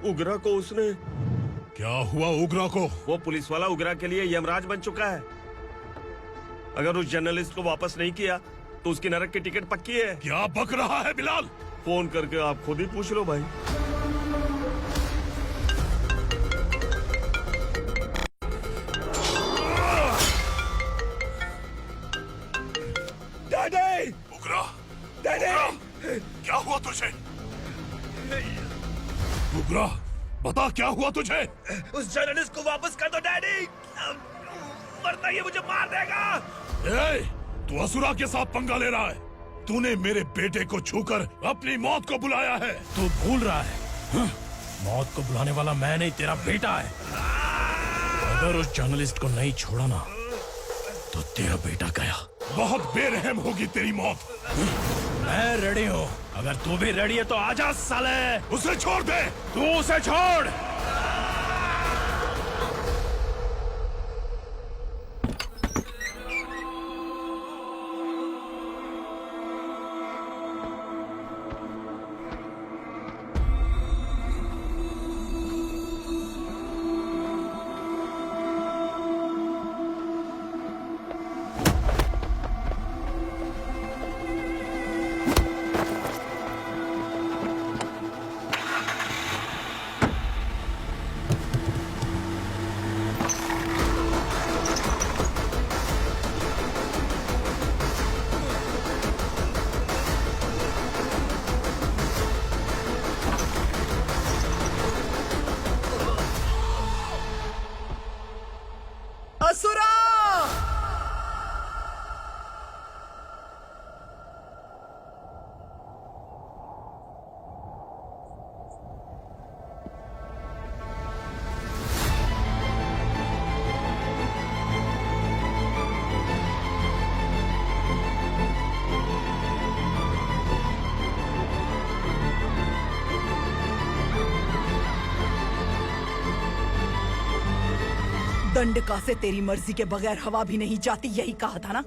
उगरा को उसने। क्या हुआ उगरा को? वो पुलिस वाला उगरा के लिए यमराज बन चुका है। अगर उस जर्नलिस्ट को वापस नहीं किया तो उसकी नरक की टिकट पक्की है। क्या बक रहा है बिलाल? फोन करके आप खुद ही पूछ लो भाई। डैडी! उगरा! डैडी! क्या हुआ तुझे? उगरा, बता क्या हुआ तुझे? उस जर्नलिस्ट को वापस कर दो डैडी, वरना ये मुझे मार देगा। ए, तू असुरा के साथ पंगा ले रहा है। तूने मेरे बेटे को छूकर अपनी मौत को बुलाया है। तू भूल रहा है, हाँ? मौत को बुलाने वाला मैं नहीं, तेरा बेटा है। अगर उस जर्नलिस्ट को नहीं छोड़ा ना तो तेरा बेटा गया। बहुत बेरहम होगी तेरी मौत। मैं रेडी हूँ, अगर तू भी रेडी है तो आजा साले। उसे छोड़ दे। तू उसे छोड़। असुरा! दंडका से तेरी मर्जी के बगैर हवा भी नहीं जाती, यही कहा था ना?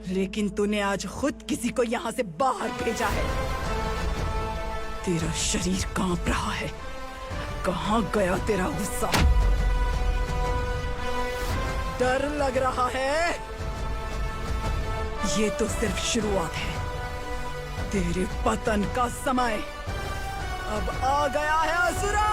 लेकिन तूने आज खुद किसी को यहाँ से बाहर भेजा है। तेरा शरीर कांप रहा है। कहाँ गया तेरा गुस्सा? डर लग रहा है? ये तो सिर्फ शुरुआत है। तेरे पतन का समय अब आ गया है असुरा।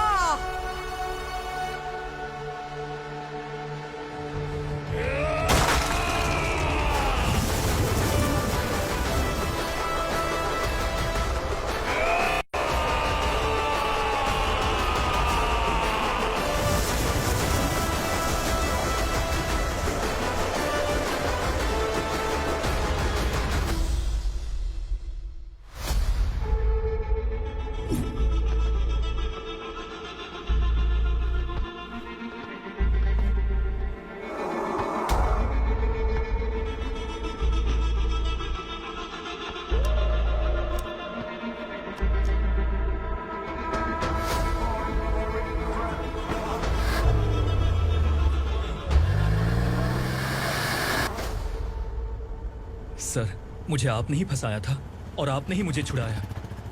सर, मुझे आपने ही फंसाया था और आपने ही मुझे छुड़ाया।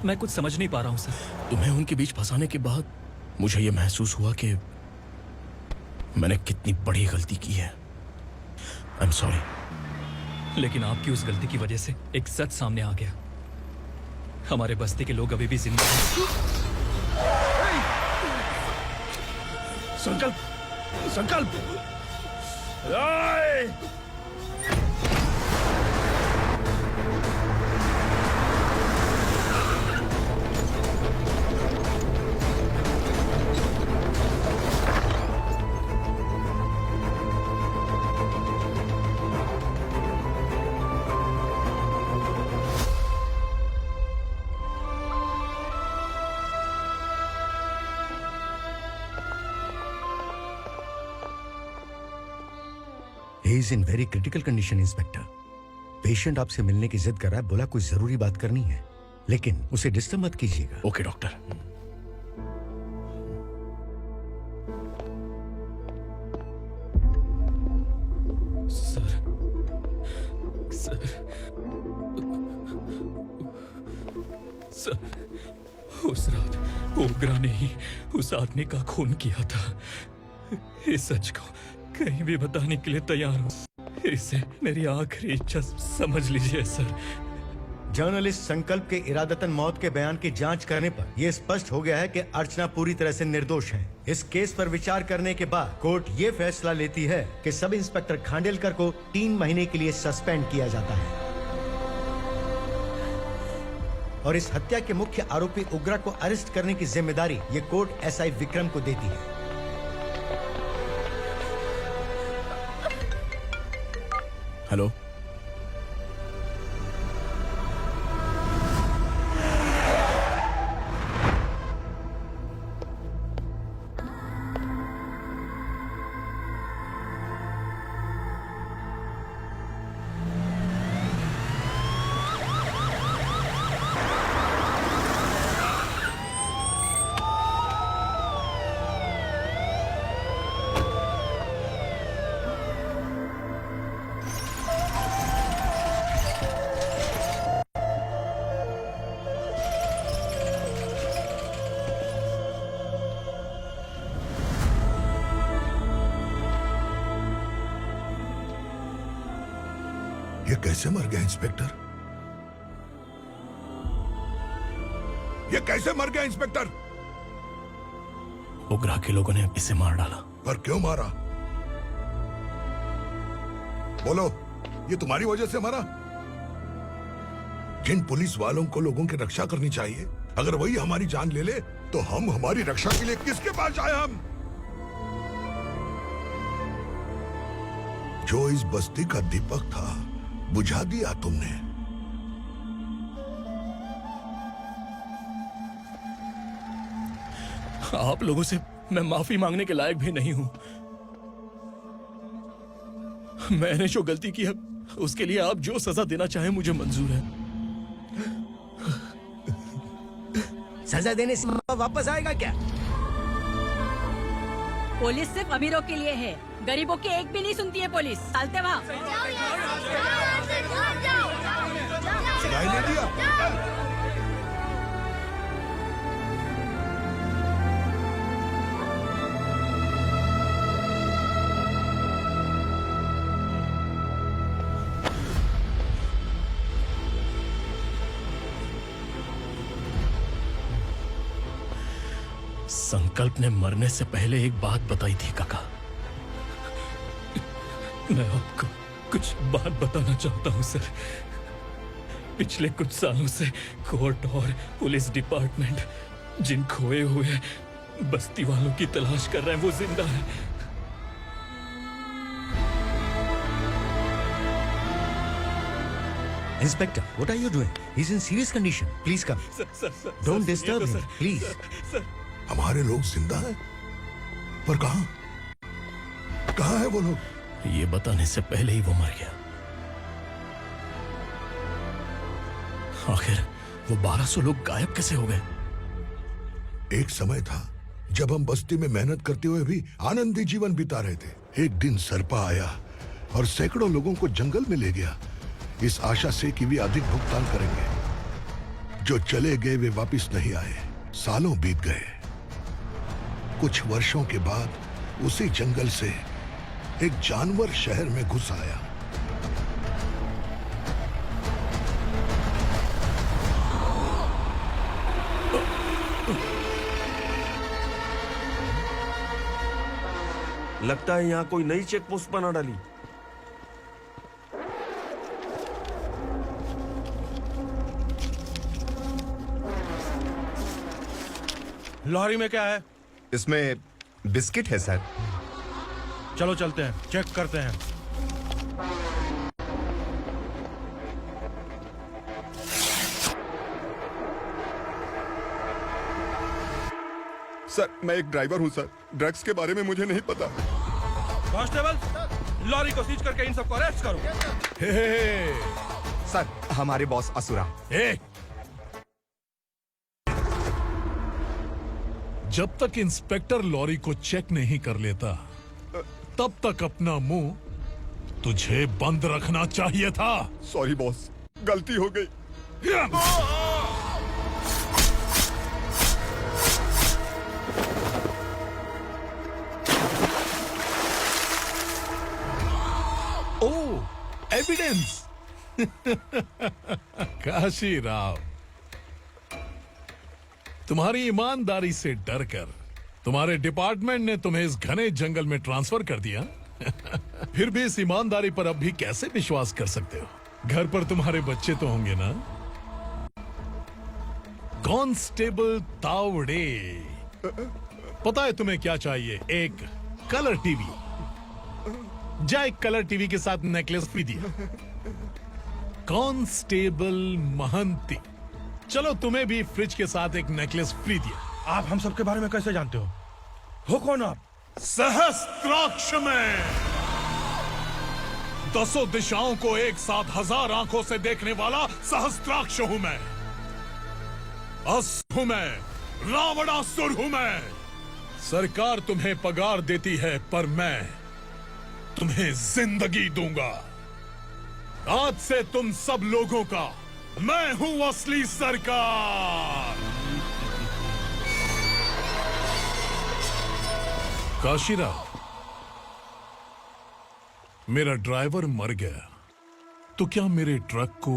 मैं कुछ समझ नहीं पा रहा हूँ सर। तुम्हें उनके बीच फंसाने के बाद मुझे यह महसूस हुआ कि मैंने कितनी बड़ी गलती की है। I am sorry. लेकिन आपकी उस गलती की वजह से एक सच सामने आ गया। हमारे बस्ती के लोग अभी भी जिंदा हैं। संकल्प, संकल्प। He is in very critical condition, inspector. Patient आपसे मिलने की जिद कर रहा है, बोला कुछ जरूरी बात करनी है, लेकिन उसे डिस्टर्ब मत कीजिएगा। Okay doctor. Sir, sir, sir, उस रात ओग्रा ने ही उस आदमी का खून किया था। इस सच को कहीं भी बताने के लिए तैयार हूँ। इसे मेरी आखिरी इच्छा समझ लीजिए सर। जर्नलिस्ट संकल्प के इरादतन मौत के बयान की जांच करने पर यह स्पष्ट हो गया है कि अर्चना पूरी तरह से निर्दोष है। इस केस पर विचार करने के बाद कोर्ट ये फैसला लेती है कि सब इंस्पेक्टर खांडेलकर को 3 महीने के लिए सस्पेंड किया जाता है और इस हत्या के मुख्य आरोपी उग्रा को अरेस्ट करने की जिम्मेदारी ये कोर्ट एसआई विक्रम को देती है। हेलो, ये कैसे मर गया इंस्पेक्टर? ये कैसे मर गया इंस्पेक्टर? उग्रा के लोगों ने इसे मार डाला। पर क्यों मारा? बोलो, ये तुम्हारी वजह से मरा? जिन पुलिस वालों को लोगों की रक्षा करनी चाहिए, अगर वही हमारी जान ले ले तो हम हमारी रक्षा के लिए किसके पास जाए? हम जो इस बस्ती का दीपक था बुझा दिया तुमने। आप लोगों से मैं माफी मांगने के लायक भी नहीं हूं। मैंने जो गलती की है उसके लिए आप जो सजा देना चाहें मुझे मंजूर है। सजा देने से वापस आएगा क्या? पुलिस सिर्फ अमीरों के लिए है, गरीबों की एक भी नहीं सुनती है पुलिस। चलते वहाँ। सुनाई नहीं दिया? संकल्प ने मरने से पहले एक बात बताई थी काका। मैं आपको कुछ बात बताना चाहता हूं सर। पिछले कुछ सालों से कोर्ट और पुलिस डिपार्टमेंट जिन खोए हुए बस्ती वालों की तलाश कर रहे हैं वो जिंदा है। Inspector, what are you doing? He's in serious condition. Please come. Don't disturb him, please. हमारे लोग जिंदा हैं? पर कहां? कहां है वो लोग? ये बताने से पहले ही वो मर गया। आखिर वो 1200 लोग गायब कैसे हो गए? एक समय था जब हम बस्ती में मेहनत करते हुए भी आनंदी जीवन बिता रहे थे। एक दिन सरपा आया और सैकड़ों लोगों को जंगल में ले गया, इस आशा से कि वे अधिक भुगतान करेंगे। जो चले गए वे वापस नहीं आए। सालों बीत गए। कुछ वर्षों के बाद उसी जंगल से एक जानवर शहर में घुस आया। लगता है यहाँ कोई नई चेक पोस्ट बना डाली। लॉरी में क्या है? इसमें बिस्किट है सर। चलो चलते हैं, चेक करते हैं। सर, मैं एक ड्राइवर हूं सर। ड्रग्स के बारे में मुझे नहीं पता। कांस्टेबल, लॉरी को सीज करके इन सबको अरेस्ट करो। सर, हमारे बॉस असुरा। जब तक इंस्पेक्टर लॉरी को चेक नहीं कर लेता तब तक अपना मुंह तुझे बंद रखना चाहिए था। सॉरी बॉस, गलती हो गई। ओह, एविडेंस। काशी राव, तुम्हारी ईमानदारी से डरकर तुम्हारे डिपार्टमेंट ने तुम्हें इस घने जंगल में ट्रांसफर कर दिया। फिर भी इस ईमानदारी पर अब भी कैसे विश्वास कर सकते हो? घर पर तुम्हारे बच्चे तो होंगे ना? कांस्टेबल तावड़े, पता है तुम्हें क्या चाहिए? एक कलर टीवी। जा एक कलर टीवी के साथ नेकलेस फ्री दिया। कांस्टेबल महंती, चलो तुम्हें भी फ्रिज के साथ एक नेकलेस फ्री दिया। आप हम सबके बारे में कैसे जानते हो कौन आप? सहस्त्राक्ष में 10 दिशाओं को एक साथ 1000 आंखों से देखने वाला सहस्त्राक्ष हूं मैं। असुर हूं मैं, रावणासुर हूं मैं। सरकार तुम्हें पगार देती है, पर मैं तुम्हें जिंदगी दूंगा। आज से तुम सब लोगों का मैं हूं असली सरकार। काशीराव, मेरा ड्राइवर मर गया तो क्या मेरे ट्रक को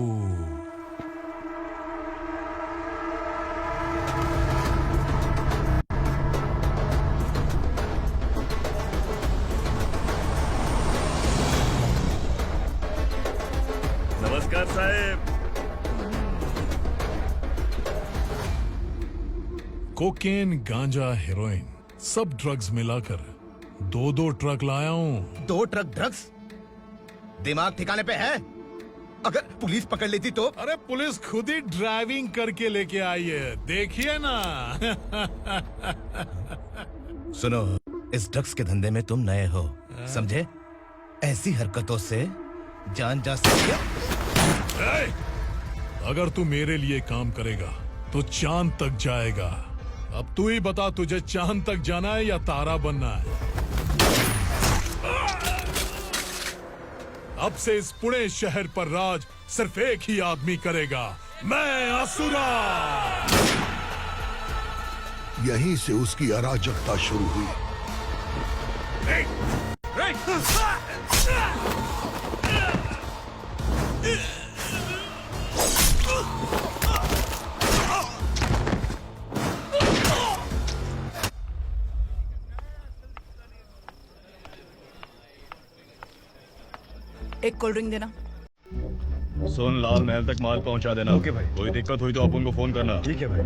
नमस्कार साहेब। कोकेन, गांजा, हेरोइन, सब ड्रग्स मिलाकर 2 ट्रक लाया हूं। 2 ट्रक ड्रग्स? दिमाग ठिकाने पे है? अगर पुलिस पकड़ लेती तो? अरे पुलिस खुद ही ड्राइविंग करके लेके आई है, देखिए ना। सुनो, इस ड्रग्स के धंधे में तुम नए हो, समझे? ऐसी हरकतों से जान जा सकती है। अगर तू मेरे लिए काम करेगा तो चांद तक जाएगा। अब तू ही बता, तुझे चांद तक जाना है या तारा बनना है? अब से इस पुणे शहर पर राज सिर्फ एक ही आदमी करेगा, मैं असुरा। यहीं से उसकी अराजकता शुरू हुई। एक कोल्ड ड्रिंक देना। सुन, लाल महल तक माल पहुंचा देना। ओके भाई। कोई दिक्कत हुई तो अपन को फोन करना। ठीक है भाई।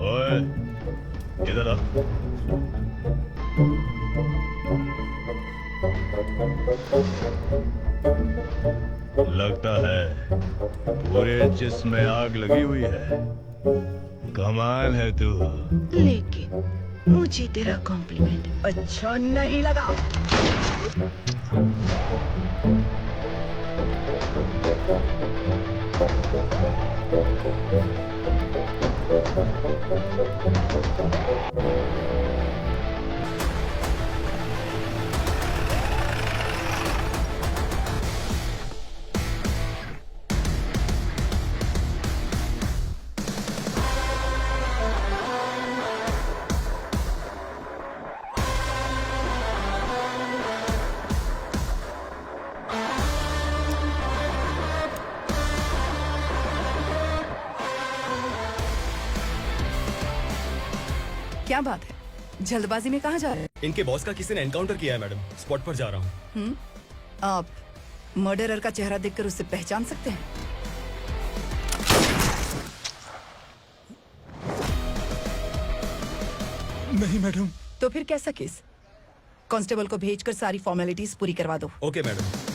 ओए, इधर आ। लगता है पूरे जिस्म में आग लगी हुई है। कमाल है तू। लेकिन मुझे तेरा कॉम्प्लीमेंट अच्छा नहीं लगा। क्या बात है, जल्दबाजी में कहाँ जा रहे हैं? इनके बॉस का किसी ने एनकाउंटर किया है मैडम, स्पॉट पर जा रहा हूँ। आप मर्डरर का चेहरा देखकर उससे पहचान सकते हैं? नहीं मैडम। तो फिर कैसा केस? कांस्टेबल को भेजकर सारी फॉर्मेलिटीज पूरी करवा दो। Okay madam.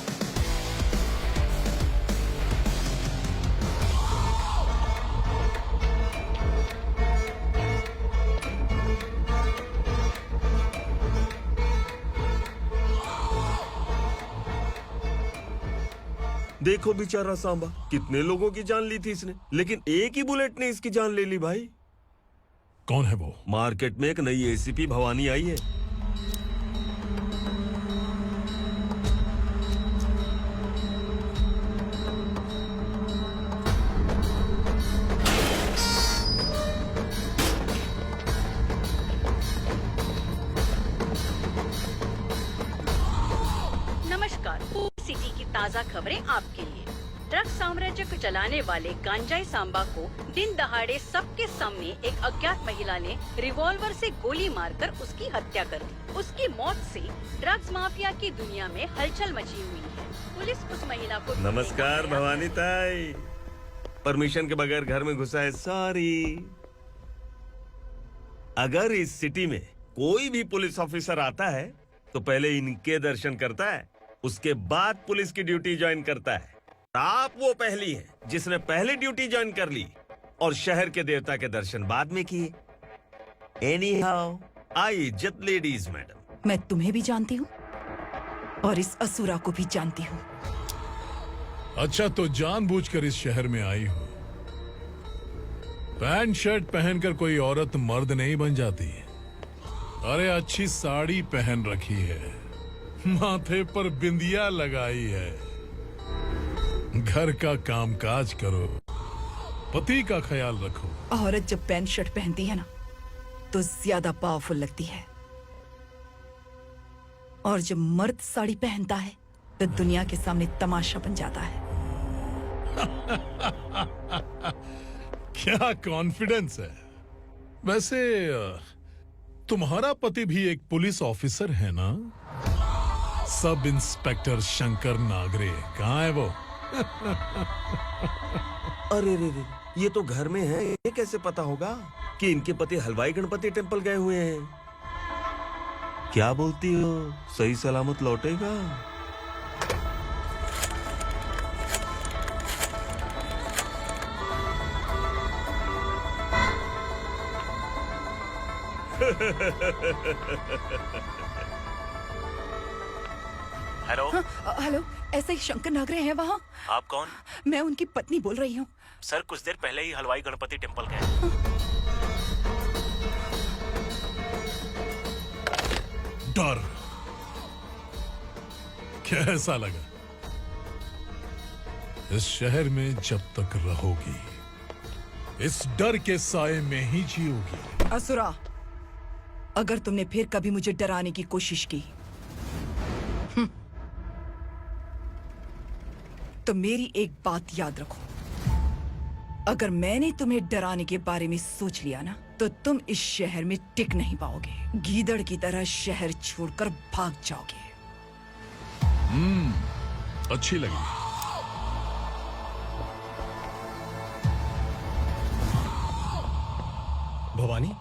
देखो बेचारा सांबा, कितने लोगों की जान ली थी इसने, लेकिन एक ही बुलेट ने इसकी जान ले ली भाई। कौन है वो? मार्केट में एक नई एसीपी भवानी आई है। सिटी की ताज़ा खबरें आपके लिए। ड्रग्स साम्राज्य को चलाने वाले गांजाई सांबा को दिन दहाड़े सबके सामने एक अज्ञात महिला ने रिवॉल्वर से गोली मारकर उसकी हत्या कर दी। उसकी मौत से ड्रग्स माफिया की दुनिया में हलचल मची हुई है। पुलिस उस महिला को नमस्कार भवानी ताई, परमिशन के बगैर घर में घुसा है, सॉरी। अगर इस सिटी में कोई भी पुलिस ऑफिसर आता है तो पहले इनके दर्शन करता है, उसके बाद पुलिस की ड्यूटी ज्वाइन करता है। आप वो पहली हैं जिसने पहले ड्यूटी ज्वाइन कर ली और शहर के देवता के दर्शन बाद में किए। एनी हाउ, आई इज्जत लेडीज मैडम। मैं तुम्हें भी जानती हूँ और इस असुरा को भी जानती हूँ। अच्छा, तो जानबूझकर इस शहर में आई हो। पैंट शर्ट पहनकर कोई औरत मर्द नहीं बन जाती। अरे अच्छी साड़ी पहन रखी है, माथे पर बिंदिया लगाई है, घर का कामकाज करो, पति का ख्याल रखो। औरत जब पैंट शर्ट पहनती है ना तो ज्यादा पावरफुल लगती है, और जब मर्द साड़ी पहनता है तो दुनिया के सामने तमाशा बन जाता है। क्या कॉन्फिडेंस है। वैसे तुम्हारा पति भी एक पुलिस ऑफिसर है ना? सब इंस्पेक्टर शंकर नागरे, कहाँ है वो? अरे रे रे, ये तो घर में है, ये कैसे पता होगा कि इनके पति हलवाई गणपति टेम्पल गए हुए हैं? क्या बोलती हो, सही सलामत लौटेगा? हेलो। हेलो, ऐसे ही शंकर नागरे हैं वहाँ? आप कौन? मैं उनकी पत्नी बोल रही हूँ। सर कुछ देर पहले ही हलवाई गणपति टेम्पल गए। डर कैसा लगा? इस शहर में जब तक रहोगी इस डर के साए में ही जियोगी। असुरा, अगर तुमने फिर कभी मुझे डराने की कोशिश की तो मेरी एक बात याद रखो, अगर मैंने तुम्हें डराने के बारे में सोच लिया ना तो तुम इस शहर में टिक नहीं पाओगे। गीदड़ की तरह शहर छोड़कर भाग जाओगे। अच्छी लगी। भवानी,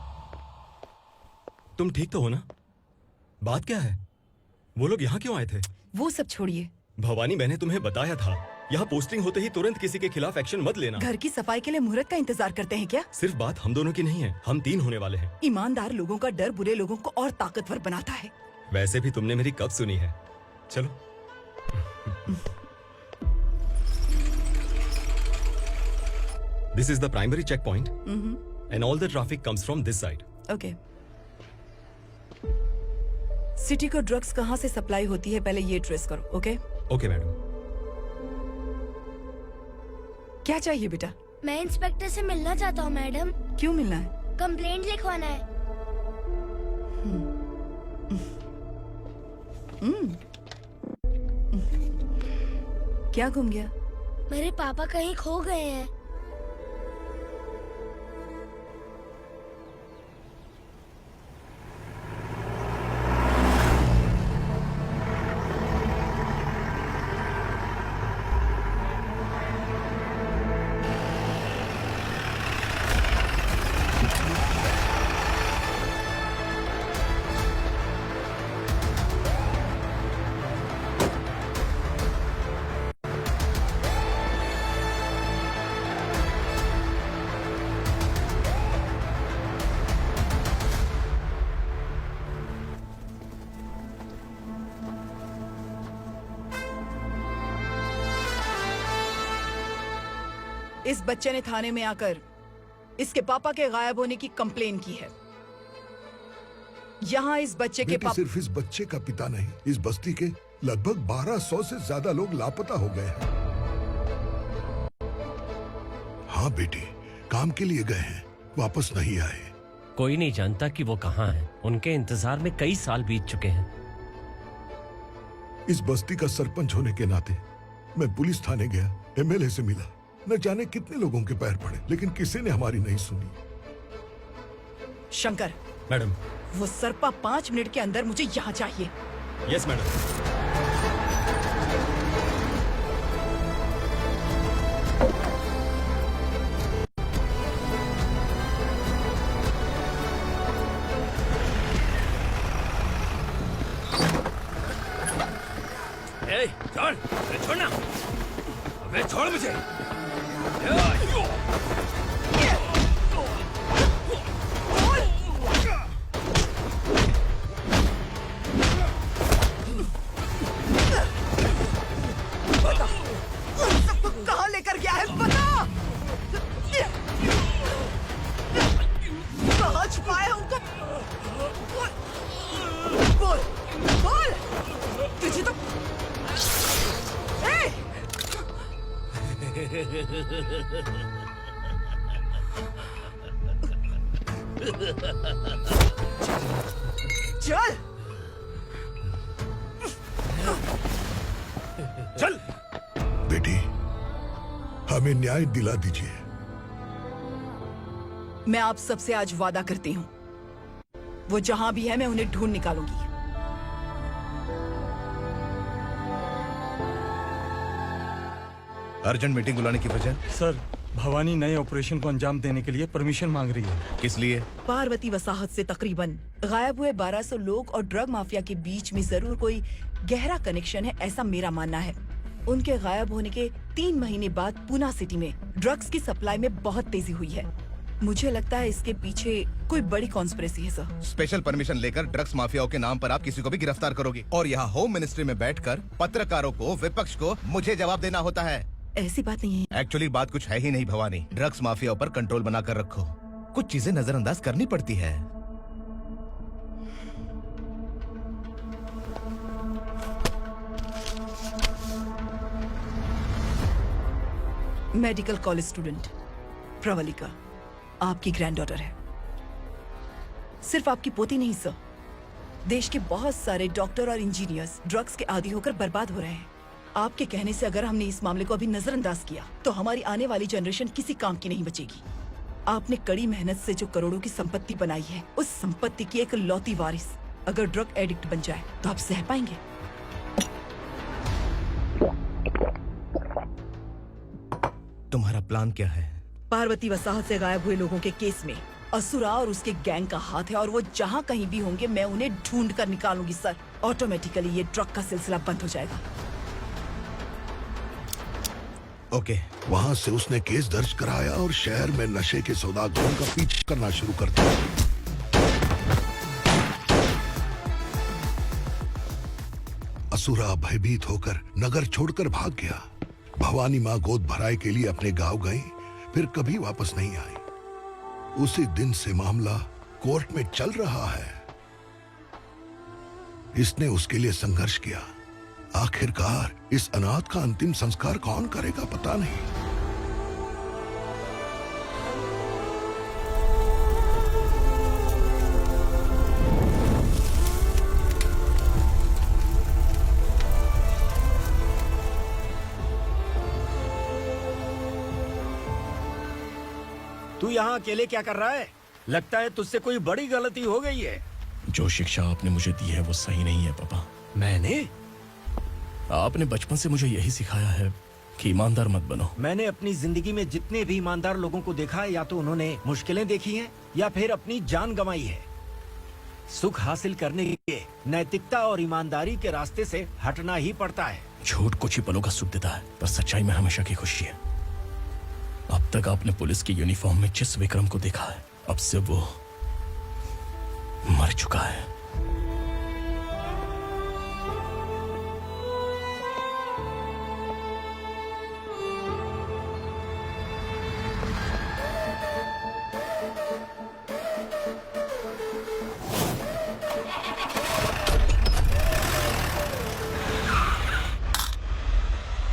तुम ठीक तो हो ना? बात क्या है? वो लोग यहाँ क्यों आए थे? वो सब छोड़िए भवानी, मैंने तुम्हें बताया था यहाँ पोस्टिंग होते ही तुरंत किसी के खिलाफ एक्शन मत लेना। घर की सफाई के लिए मुहूर्त का इंतजार करते हैं क्या? सिर्फ बात हम दोनों की नहीं है, हम 3 होने वाले हैं। ईमानदार लोगों का डर बुरे लोगों को और ताकतवर बनाता है। वैसे भी तुमने मेरी कब सुनी है। चलो। This is the primary checkpoint, and all the traffic comes from this side. Okay. City को ड्रग्स कहाँ से सप्लाई होती है पहले ये ट्रेस करो, ओके? Okay madam. क्या चाहिए बेटा? मैं इंस्पेक्टर से मिलना चाहता हूँ मैडम। क्यों मिलना है? कंप्लेंट लिखवाना है। क्या घूम गया? मेरे पापा कहीं खो गए हैं। इस बच्चे ने थाने में आकर इसके पापा के गायब होने की कंप्लेन की है। यहाँ इस बच्चे के पापा सिर्फ इस बच्चे का पिता नहीं, इस बस्ती के लगभग 1200 से ज्यादा लोग लापता हो गए हैं। हाँ बेटी, काम के लिए गए हैं, वापस नहीं आए। कोई नहीं जानता कि वो कहाँ हैं। उनके इंतजार में कई साल बीत चुके हैं। इस बस्ती का सरपंच होने के नाते मैं पुलिस थाने गया, एमएलए से मिला, न जाने कितने लोगों के पैर पड़े, लेकिन किसी ने हमारी नहीं सुनी। शंकर, मैडम। वो सरपा 5 मिनट के अंदर मुझे यहाँ चाहिए। Yes madam. छोड़, छोड़ना, अबे छोड़ मुझे। कहाँ लेकर गया है बता। कहाँ छुपाया उनको? बोल, बोल। तुझे तो चल चल बेटी, हमें न्याय दिला दीजिए। मैं आप सबसे आज वादा करती हूँ, वो जहां भी है मैं उन्हें ढूंढ निकालूंगी। अर्जेंट मीटिंग बुलाने की वजह? सर, भवानी नए ऑपरेशन को अंजाम देने के लिए परमिशन मांग रही है। किस लिए? पार्वती वसाहत से तकरीबन गायब हुए 1200 लोग और ड्रग माफिया के बीच में जरूर कोई गहरा कनेक्शन है, ऐसा मेरा मानना है। उनके गायब होने के 3 महीने बाद पूना सिटी में ड्रग्स की सप्लाई में बहुत तेजी हुई है। मुझे लगता है इसके पीछे कोई बड़ी कॉन्स्पिरेसी है सर। स्पेशल परमिशन लेकर ड्रग्स माफियाओं के नाम पर आप किसी को भी गिरफ्तार करोगे, और यहाँ होम मिनिस्ट्री में बैठकर पत्रकारों को, विपक्ष को मुझे जवाब देना होता है। ऐसी बात नहीं है। एक्चुअली बात कुछ है ही नहीं भवानी। ड्रग्स माफियाओं पर कंट्रोल बनाकर रखो, कुछ चीजें नजरअंदाज करनी पड़ती है। मेडिकल कॉलेज स्टूडेंट प्रवलिका आपकी ग्रैंडडॉटर है। सिर्फ आपकी पोती नहीं सर, देश के बहुत सारे डॉक्टर और इंजीनियर्स ड्रग्स के आदी होकर बर्बाद हो रहे हैं। आपके कहने से अगर हमने इस मामले को अभी नजरअंदाज किया तो हमारी आने वाली जनरेशन किसी काम की नहीं बचेगी। आपने कड़ी मेहनत से जो करोड़ों की संपत्ति बनाई है, उस संपत्ति की एक लौती वारिस अगर ड्रग एडिक्ट बन जाए तो आप सह पाएंगे? तुम्हारा प्लान क्या है? पार्वती वसाहत से गायब हुए लोगों के केस में असुरा और उसके गैंग का हाथ है, और वो जहाँ कहीं भी होंगे मैं उन्हें ढूंढ कर निकालूंगी सर। ऑटोमेटिकली ये ड्रग का सिलसिला बंद हो जाएगा। ओके। वहाँ से उसने केस दर्ज कराया और शहर में नशे के सौदागरों का पीछा करना शुरू कर दिया। असुरा भयभीत होकर नगर छोड़कर भाग गया। भवानी माँ गोद भराई के लिए अपने गांव गई, फिर कभी वापस नहीं आई। उसी दिन से मामला कोर्ट में चल रहा है। इसने उसके लिए संघर्ष किया। आखिरकार इस अनाथ का अंतिम संस्कार कौन करेगा पता नहीं। तू यहाँ अकेले क्या कर रहा है? लगता है तुझसे कोई बड़ी गलती हो गई है। जो शिक्षा आपने मुझे दी है वो सही नहीं है पापा। मैंने? आपने बचपन से मुझे यही सिखाया है कि ईमानदार मत बनो। मैंने अपनी जिंदगी में जितने भी ईमानदार लोगों को देखा है, या तो उन्होंने मुश्किलें देखी हैं या फिर अपनी जान गंवाई है। सुख हासिल करने के लिए नैतिकता और ईमानदारी के रास्ते से हटना ही पड़ता है। झूठ कुछ ही पलों का सुख देता है, पर सच्चाई में हमेशा की खुशी है। अब तक आपने पुलिस की यूनिफॉर्म में जिस विक्रम को देखा है, अब से वो मर चुका है।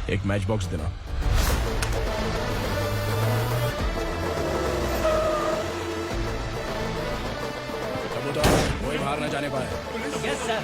एक मैच बॉक्स देना। कोई बाहर न जाने पाए। Yes sir.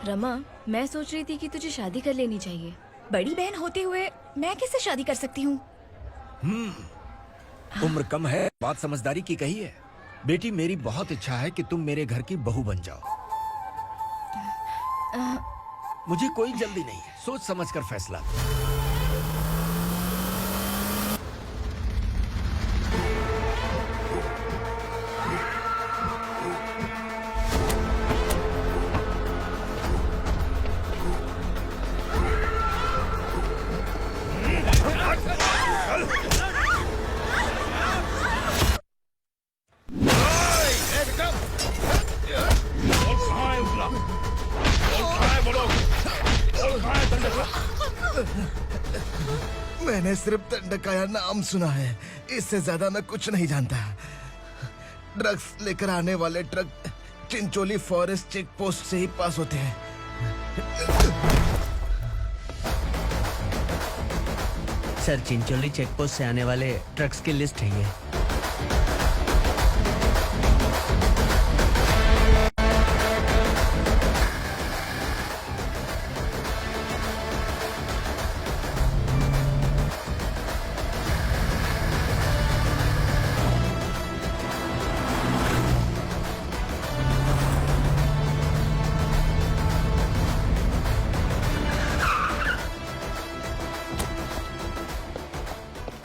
रमा, मैं सोच रही थी कि तुझे शादी कर लेनी चाहिए। बड़ी बहन होते हुए मैं कैसे शादी कर सकती हूँ? उम्र कम है, बात समझदारी की कही है। बेटी, मेरी बहुत इच्छा है कि तुम मेरे घर की बहू बन जाओ। मुझे कोई जल्दी नहीं है, सोच समझ कर फैसला। मैंने सिर्फ दंडकाया नाम सुना है, इससे ज्यादा मैं कुछ नहीं जानता। ड्रग्स लेकर आने वाले truck Chincholi forest check post से ही पास होते हैं। सर, चिंचोली चेक पोस्ट से आने वाले ट्रक्स की लिस्ट है ये।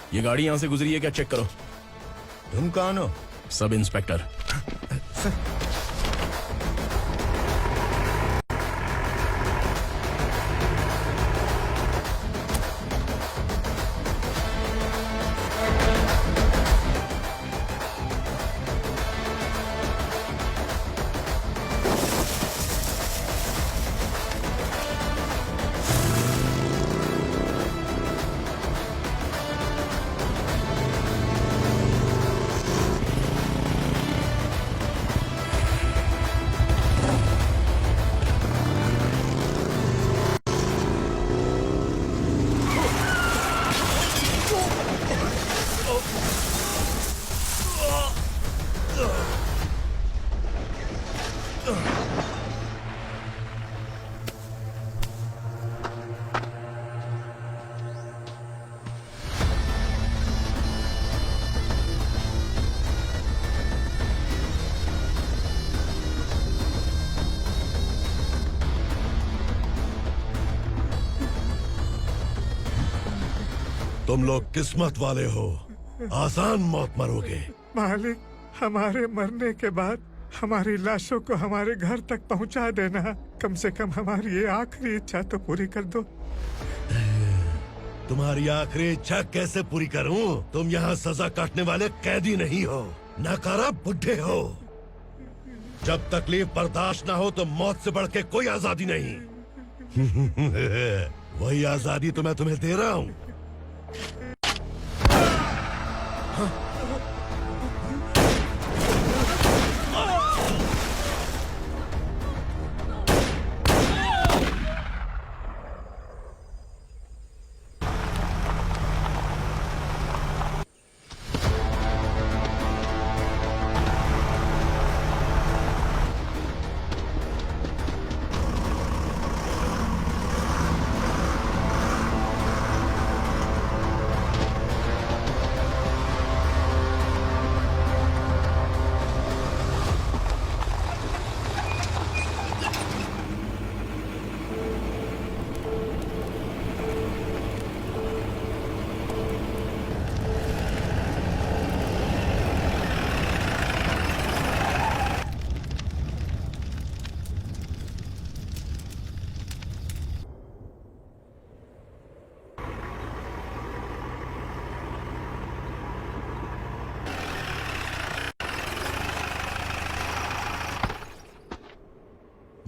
ये गाड़ी यहां से गुजरी है क्या, चेक करो। तुम कौन हो? Sub inspector. तुम लोग किस्मत वाले हो, आसान मौत मरोगे। मालिक, हमारे मरने के बाद हमारी लाशों को हमारे घर तक पहुंचा देना। कम से कम हमारी ये आखिरी इच्छा तो पूरी कर दो। तुम्हारी आखिरी इच्छा कैसे पूरी करूं? तुम यहाँ सजा काटने वाले कैदी नहीं हो, नकारा बुढ़े हो। जब तकलीफ बर्दाश्त ना हो तो मौत से बढ़ के कोई आजादी नहीं। वही आजादी तो मैं तुम्हें दे रहा हूँ।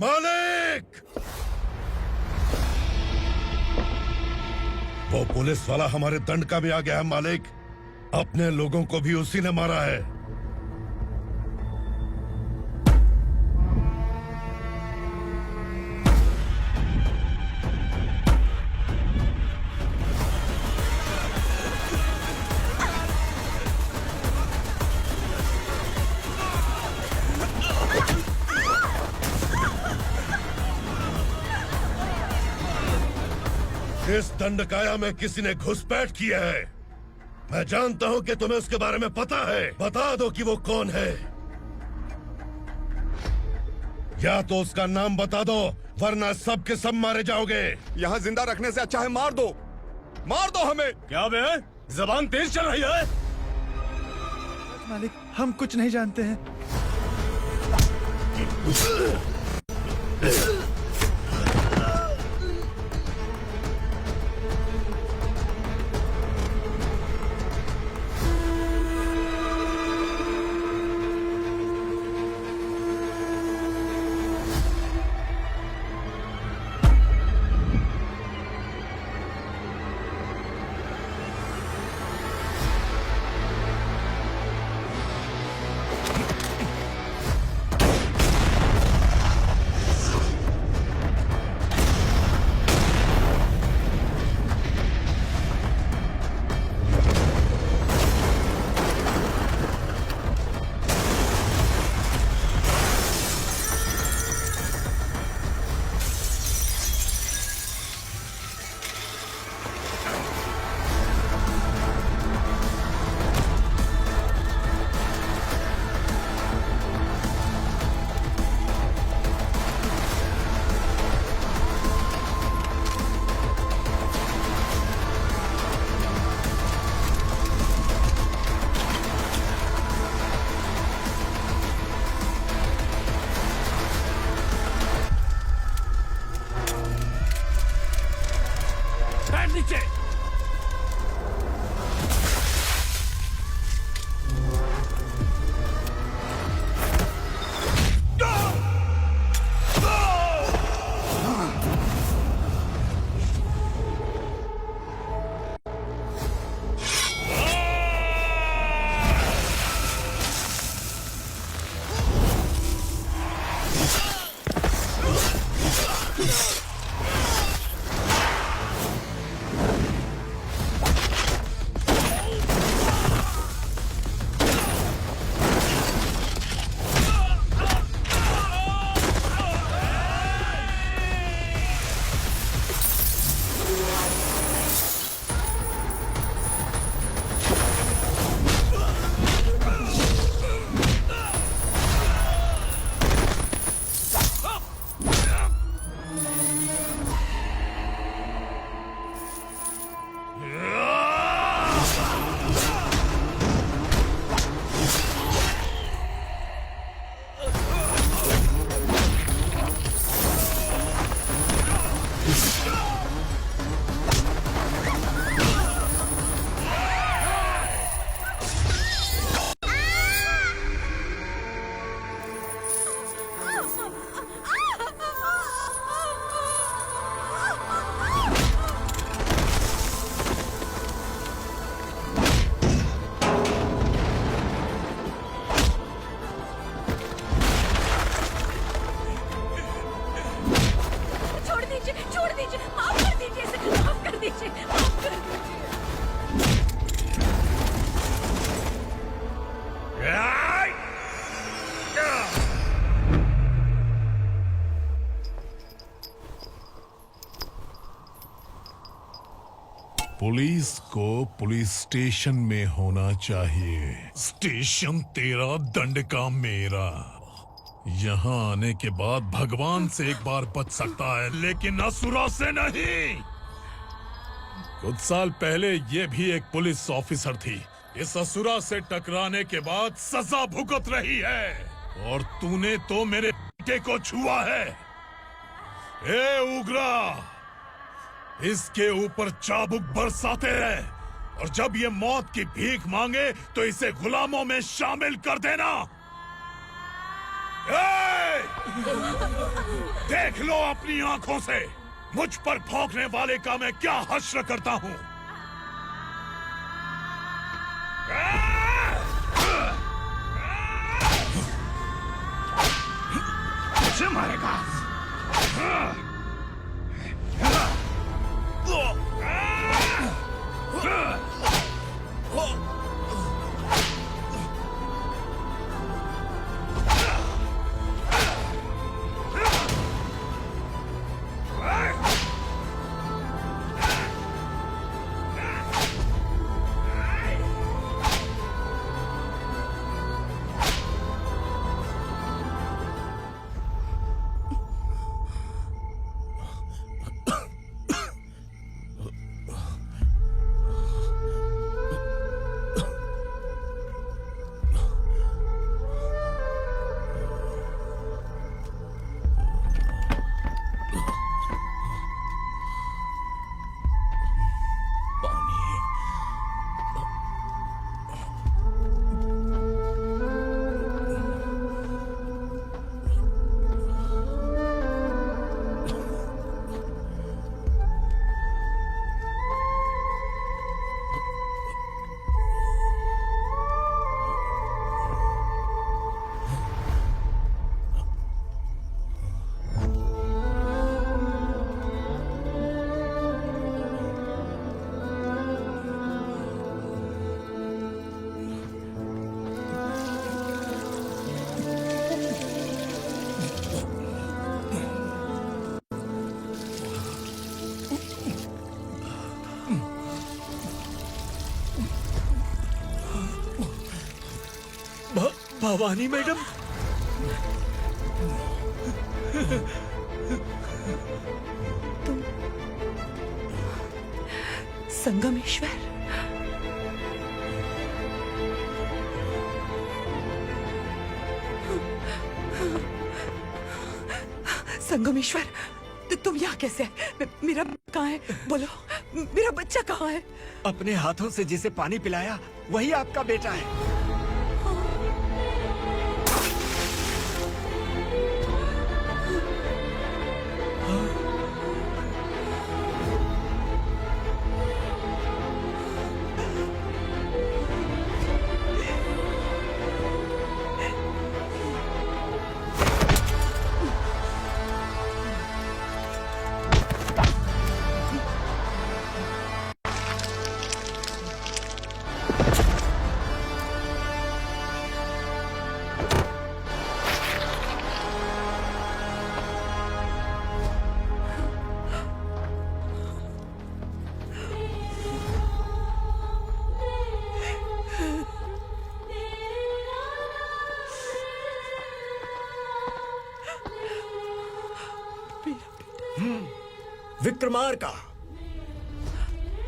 मालिक! वो पुलिस वाला हमारे दंडका में आ गया है मालिक। अपने लोगों को भी उसी ने मारा है। इस दंडकाया में किसी ने घुसपैठ किया है। मैं जानता हूं कि तुम्हें उसके बारे में पता है। बता दो कि वो कौन है, या तो उसका नाम बता दो, वरना सब के सब मारे जाओगे। यहाँ जिंदा रखने से अच्छा है मार दो हमें। क्या बे? जबान तेज चल रही है। मालिक, हम कुछ नहीं जानते हैं। पुलिस को पुलिस स्टेशन में होना चाहिए। स्टेशन तेरा, दंड का मेरा। यहाँ आने के बाद भगवान से एक बार बच सकता है, लेकिन असुरा से नहीं। कुछ साल पहले ये भी एक पुलिस ऑफिसर थी। इस असुरा से टकराने के बाद सजा भुगत रही है, और तूने तो मेरे बेटे को छुआ है। ए उग्रा, इसके ऊपर चाबुक बरसाते रहे, और जब ये मौत की भीख मांगे तो इसे गुलामों में शामिल कर देना। ए! देख लो अपनी आंखों से मुझ पर भौंकने वाले का मैं क्या हश्र करता हूं। मुझे मारेगा। भवानी मैडम, तुम संगमेश्वर? संगमेश्वर, तुम यहाँ कैसे है? मेरा कहाँ है? बोलो, मेरा बच्चा कहाँ है? अपने हाथों से जिसे पानी पिलाया वही आपका बेटा है। Vikramarka,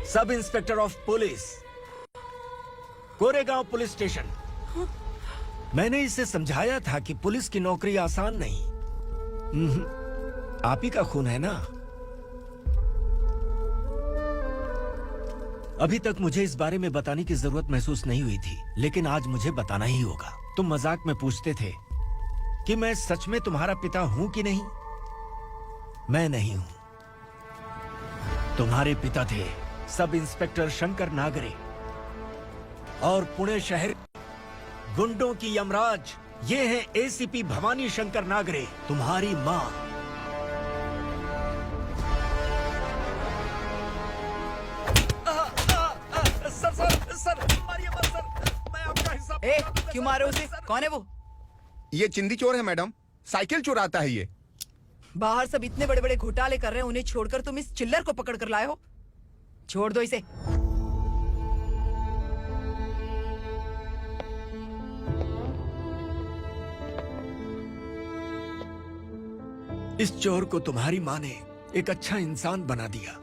sub inspector of police, Koregaon police station. मैंने इसे समझाया था कि पुलिस की नौकरी आसान नहीं। आप ही का खून है ना। अभी तक मुझे इस बारे में बताने की जरूरत महसूस नहीं हुई थी, लेकिन आज मुझे बताना ही होगा। तुम मजाक में पूछते थे कि मैं सच में तुम्हारा पिता हूं कि नहीं। मैं नहीं हूं। तुम्हारे पिता थे सब इंस्पेक्टर शंकर नागरे, और पुणे शहर गुंडों की यमराज ये है एसीपी भवानी शंकर नागरे, तुम्हारी मां। सर, मारिए मत सर, मैं आपका हिस्सा। क्यों मारे उसे? कौन है वो? ये चिंदी चोर है मैडम, साइकिल चुराता है ये। बाहर सब इतने बड़े बड़े घोटाले कर रहे हैं, उन्हें छोड़कर तुम इस चिल्लर को पकड़ कर लाए हो। छोड़ दो इसे। इस चोर को तुम्हारी माँ ने एक अच्छा इंसान बना दिया।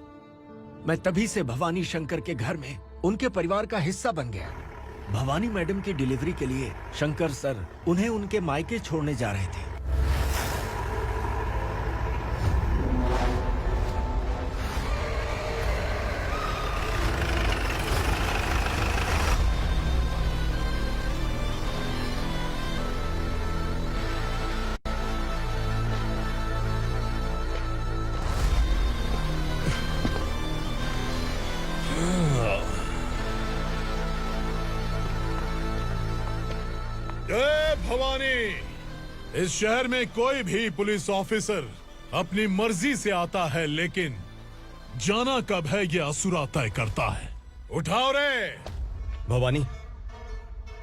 मैं तभी से भवानी शंकर के घर में उनके परिवार का हिस्सा बन गया। भवानी मैडम की डिलीवरी के लिए शंकर सर उन्हें उनके मायके छोड़ने जा रहे थे। जय भवानी। इस शहर में कोई भी पुलिस ऑफिसर अपनी मर्जी से आता है, लेकिन जाना कब है ये असुरा तय करता है। उठाओ रे। भवानी,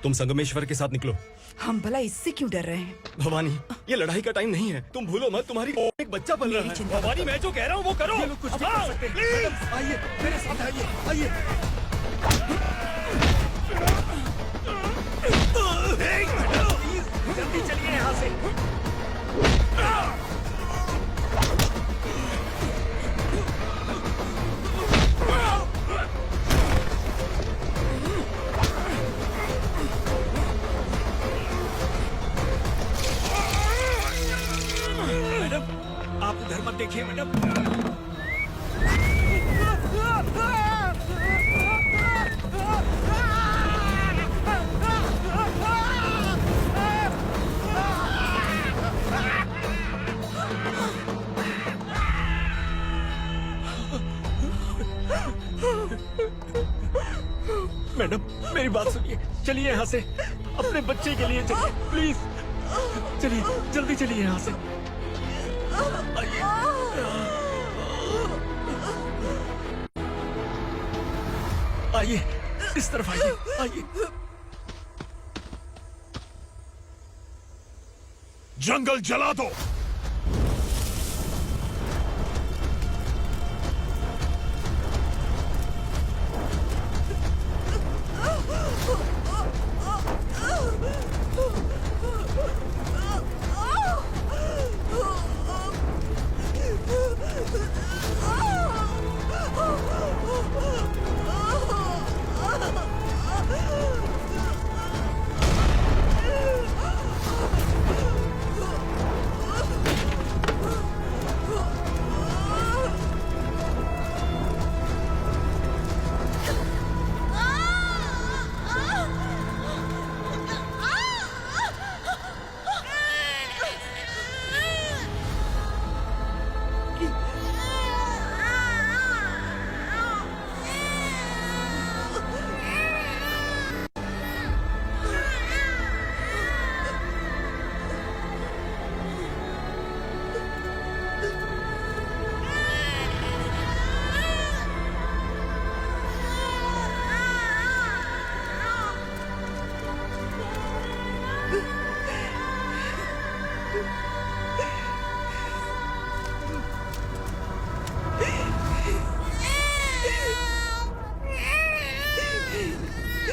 तुम संगमेश्वर के साथ निकलो। हम भला इससे क्यों डर रहे हैं? भवानी, ये लड़ाई का टाइम नहीं है। तुम भूलो मत, तुम्हारी एक बच्चा पल रहा है। भवानी, मैं जो कह रहा हूँ वो करो। कुछ भी कर सकते हैं। आइए मेरे साथ आइए। जल्दी चलिए यहाँ से। मैडम, आप उधर मत देखिए मैडम। मैडम, मेरी बात सुनिए, चलिए यहाँ से। अपने बच्चे के लिए चलिए, प्लीज। चलिए, जल्दी चलिए यहाँ से। आइए, इस तरफ आइए। जंगल जला दो।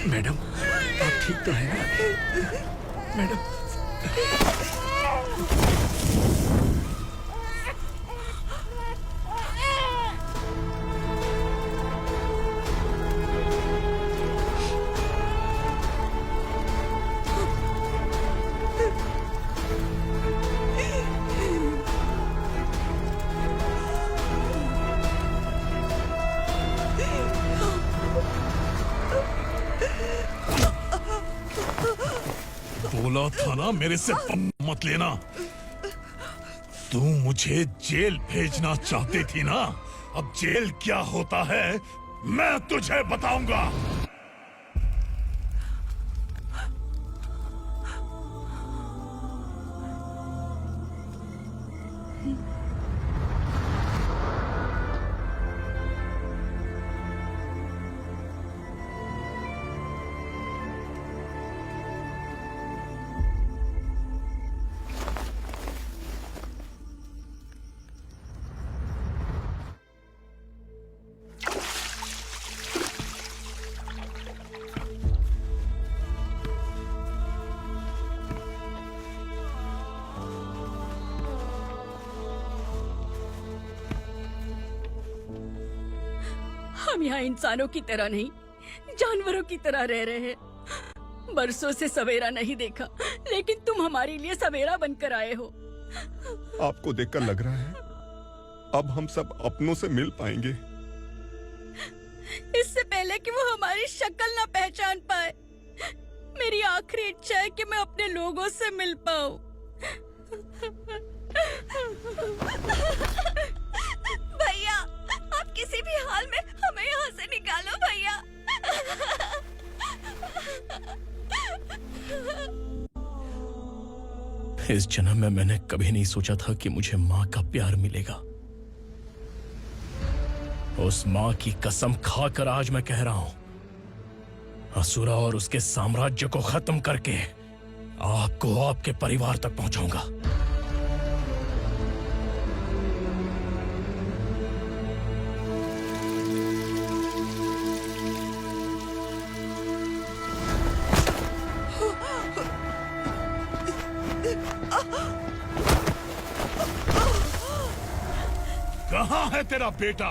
मैडम, आप ठीक तो है ना? मैडम, बोला था ना मेरे से मत लेना। तू मुझे जेल भेजना चाहती थी ना? अब जेल क्या होता है मैं तुझे बताऊंगा। हम यहाँ इंसानों की तरह नहीं, जानवरों की तरह रह रहे हैं। बरसों से सवेरा नहीं देखा, लेकिन तुम हमारे लिए सवेरा बनकर आए हो। आपको देखकर लग रहा है अब हम सब अपनों से मिल पाएंगे। इससे पहले कि वो हमारी शक्ल ना पहचान पाए, मेरी आखिरी इच्छा है कि मैं अपने लोगों से मिल पाऊं। भैया, आप किसी भी हाल में हमें यहाँ से निकालो भैया। इस जन्म में मैंने कभी नहीं सोचा था कि मुझे माँ का प्यार मिलेगा। उस माँ की कसम खाकर आज मैं कह रहा हूं, असुरा और उसके साम्राज्य को खत्म करके आपको आपके परिवार तक पहुंचाऊंगा। कहाँ है तेरा बेटा?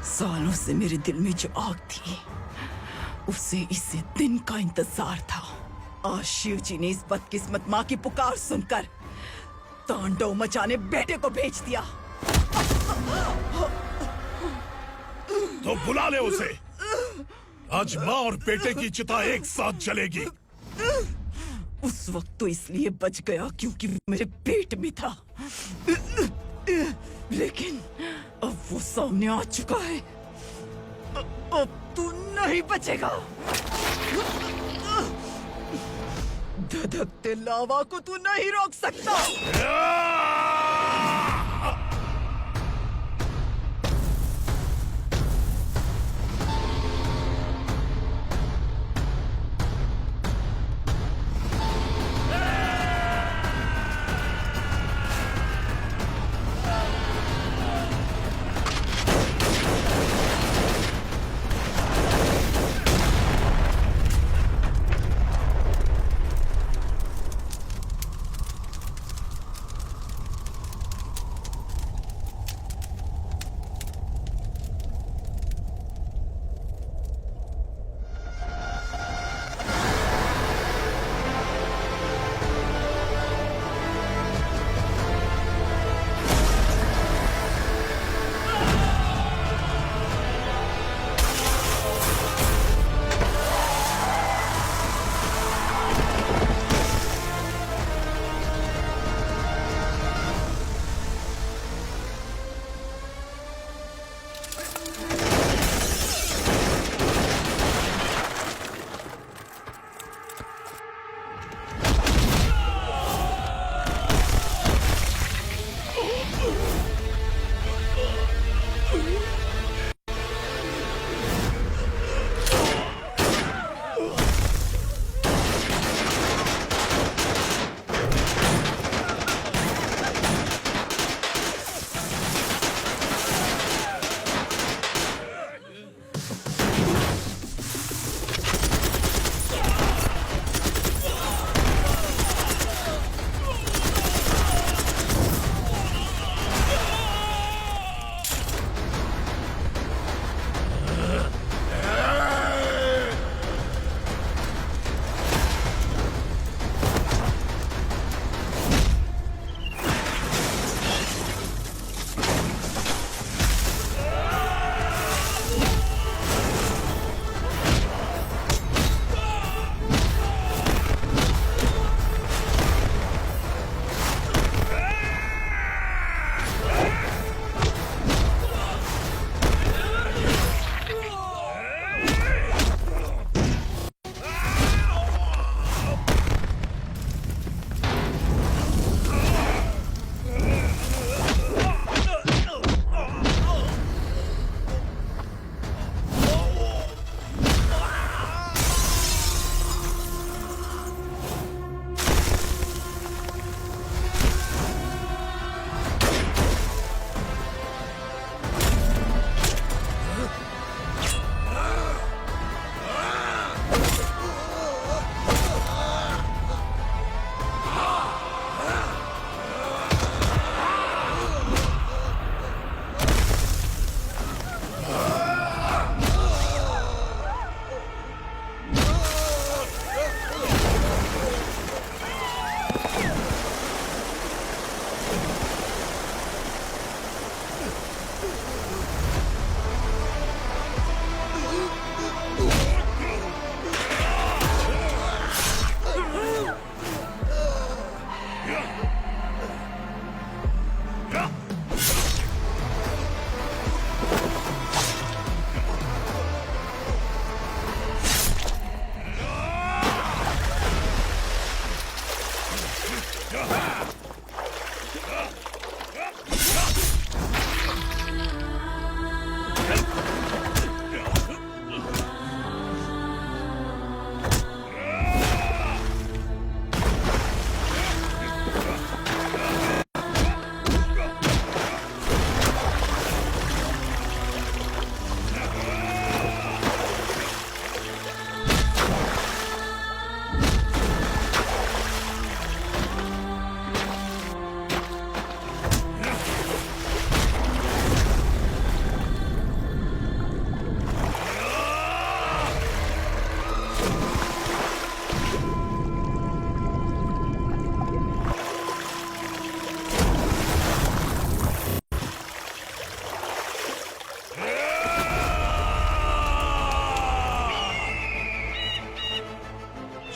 सालों से मेरे दिल में जो आग थी, उसे इसी दिन का इंतजार था। आज शिव जी ने इस बदकिस्मत माँ की पुकार सुनकर तांडव मचाने बेटे को भेज दिया। तो बुला ले उसे। आज माँ और बेटे की चिता एक साथ जलेगी। उस वक्त तो इसलिए बच गया क्योंकि वो मेरे पेट में था, लेकिन अब वो सामने आ चुका है। अब तू नहीं बचेगा। धधकते लावा को तू नहीं रोक सकता।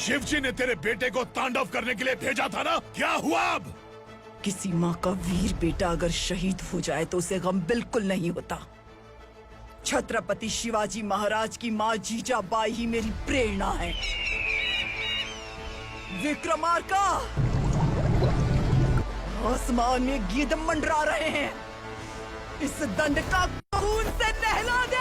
शिवजी ने तेरे बेटे को तांडव करने के लिए भेजा था ना, क्या हुआ अब? किसी माँ का वीर बेटा अगर शहीद हो जाए तो उसे गम बिल्कुल नहीं होता। छत्रपति शिवाजी महाराज की माँ जीजाबाई ही मेरी प्रेरणा है। विक्रमार्का, आसमान में गीत मंडरा रहे हैं। इस दंड का खून से नहला दे।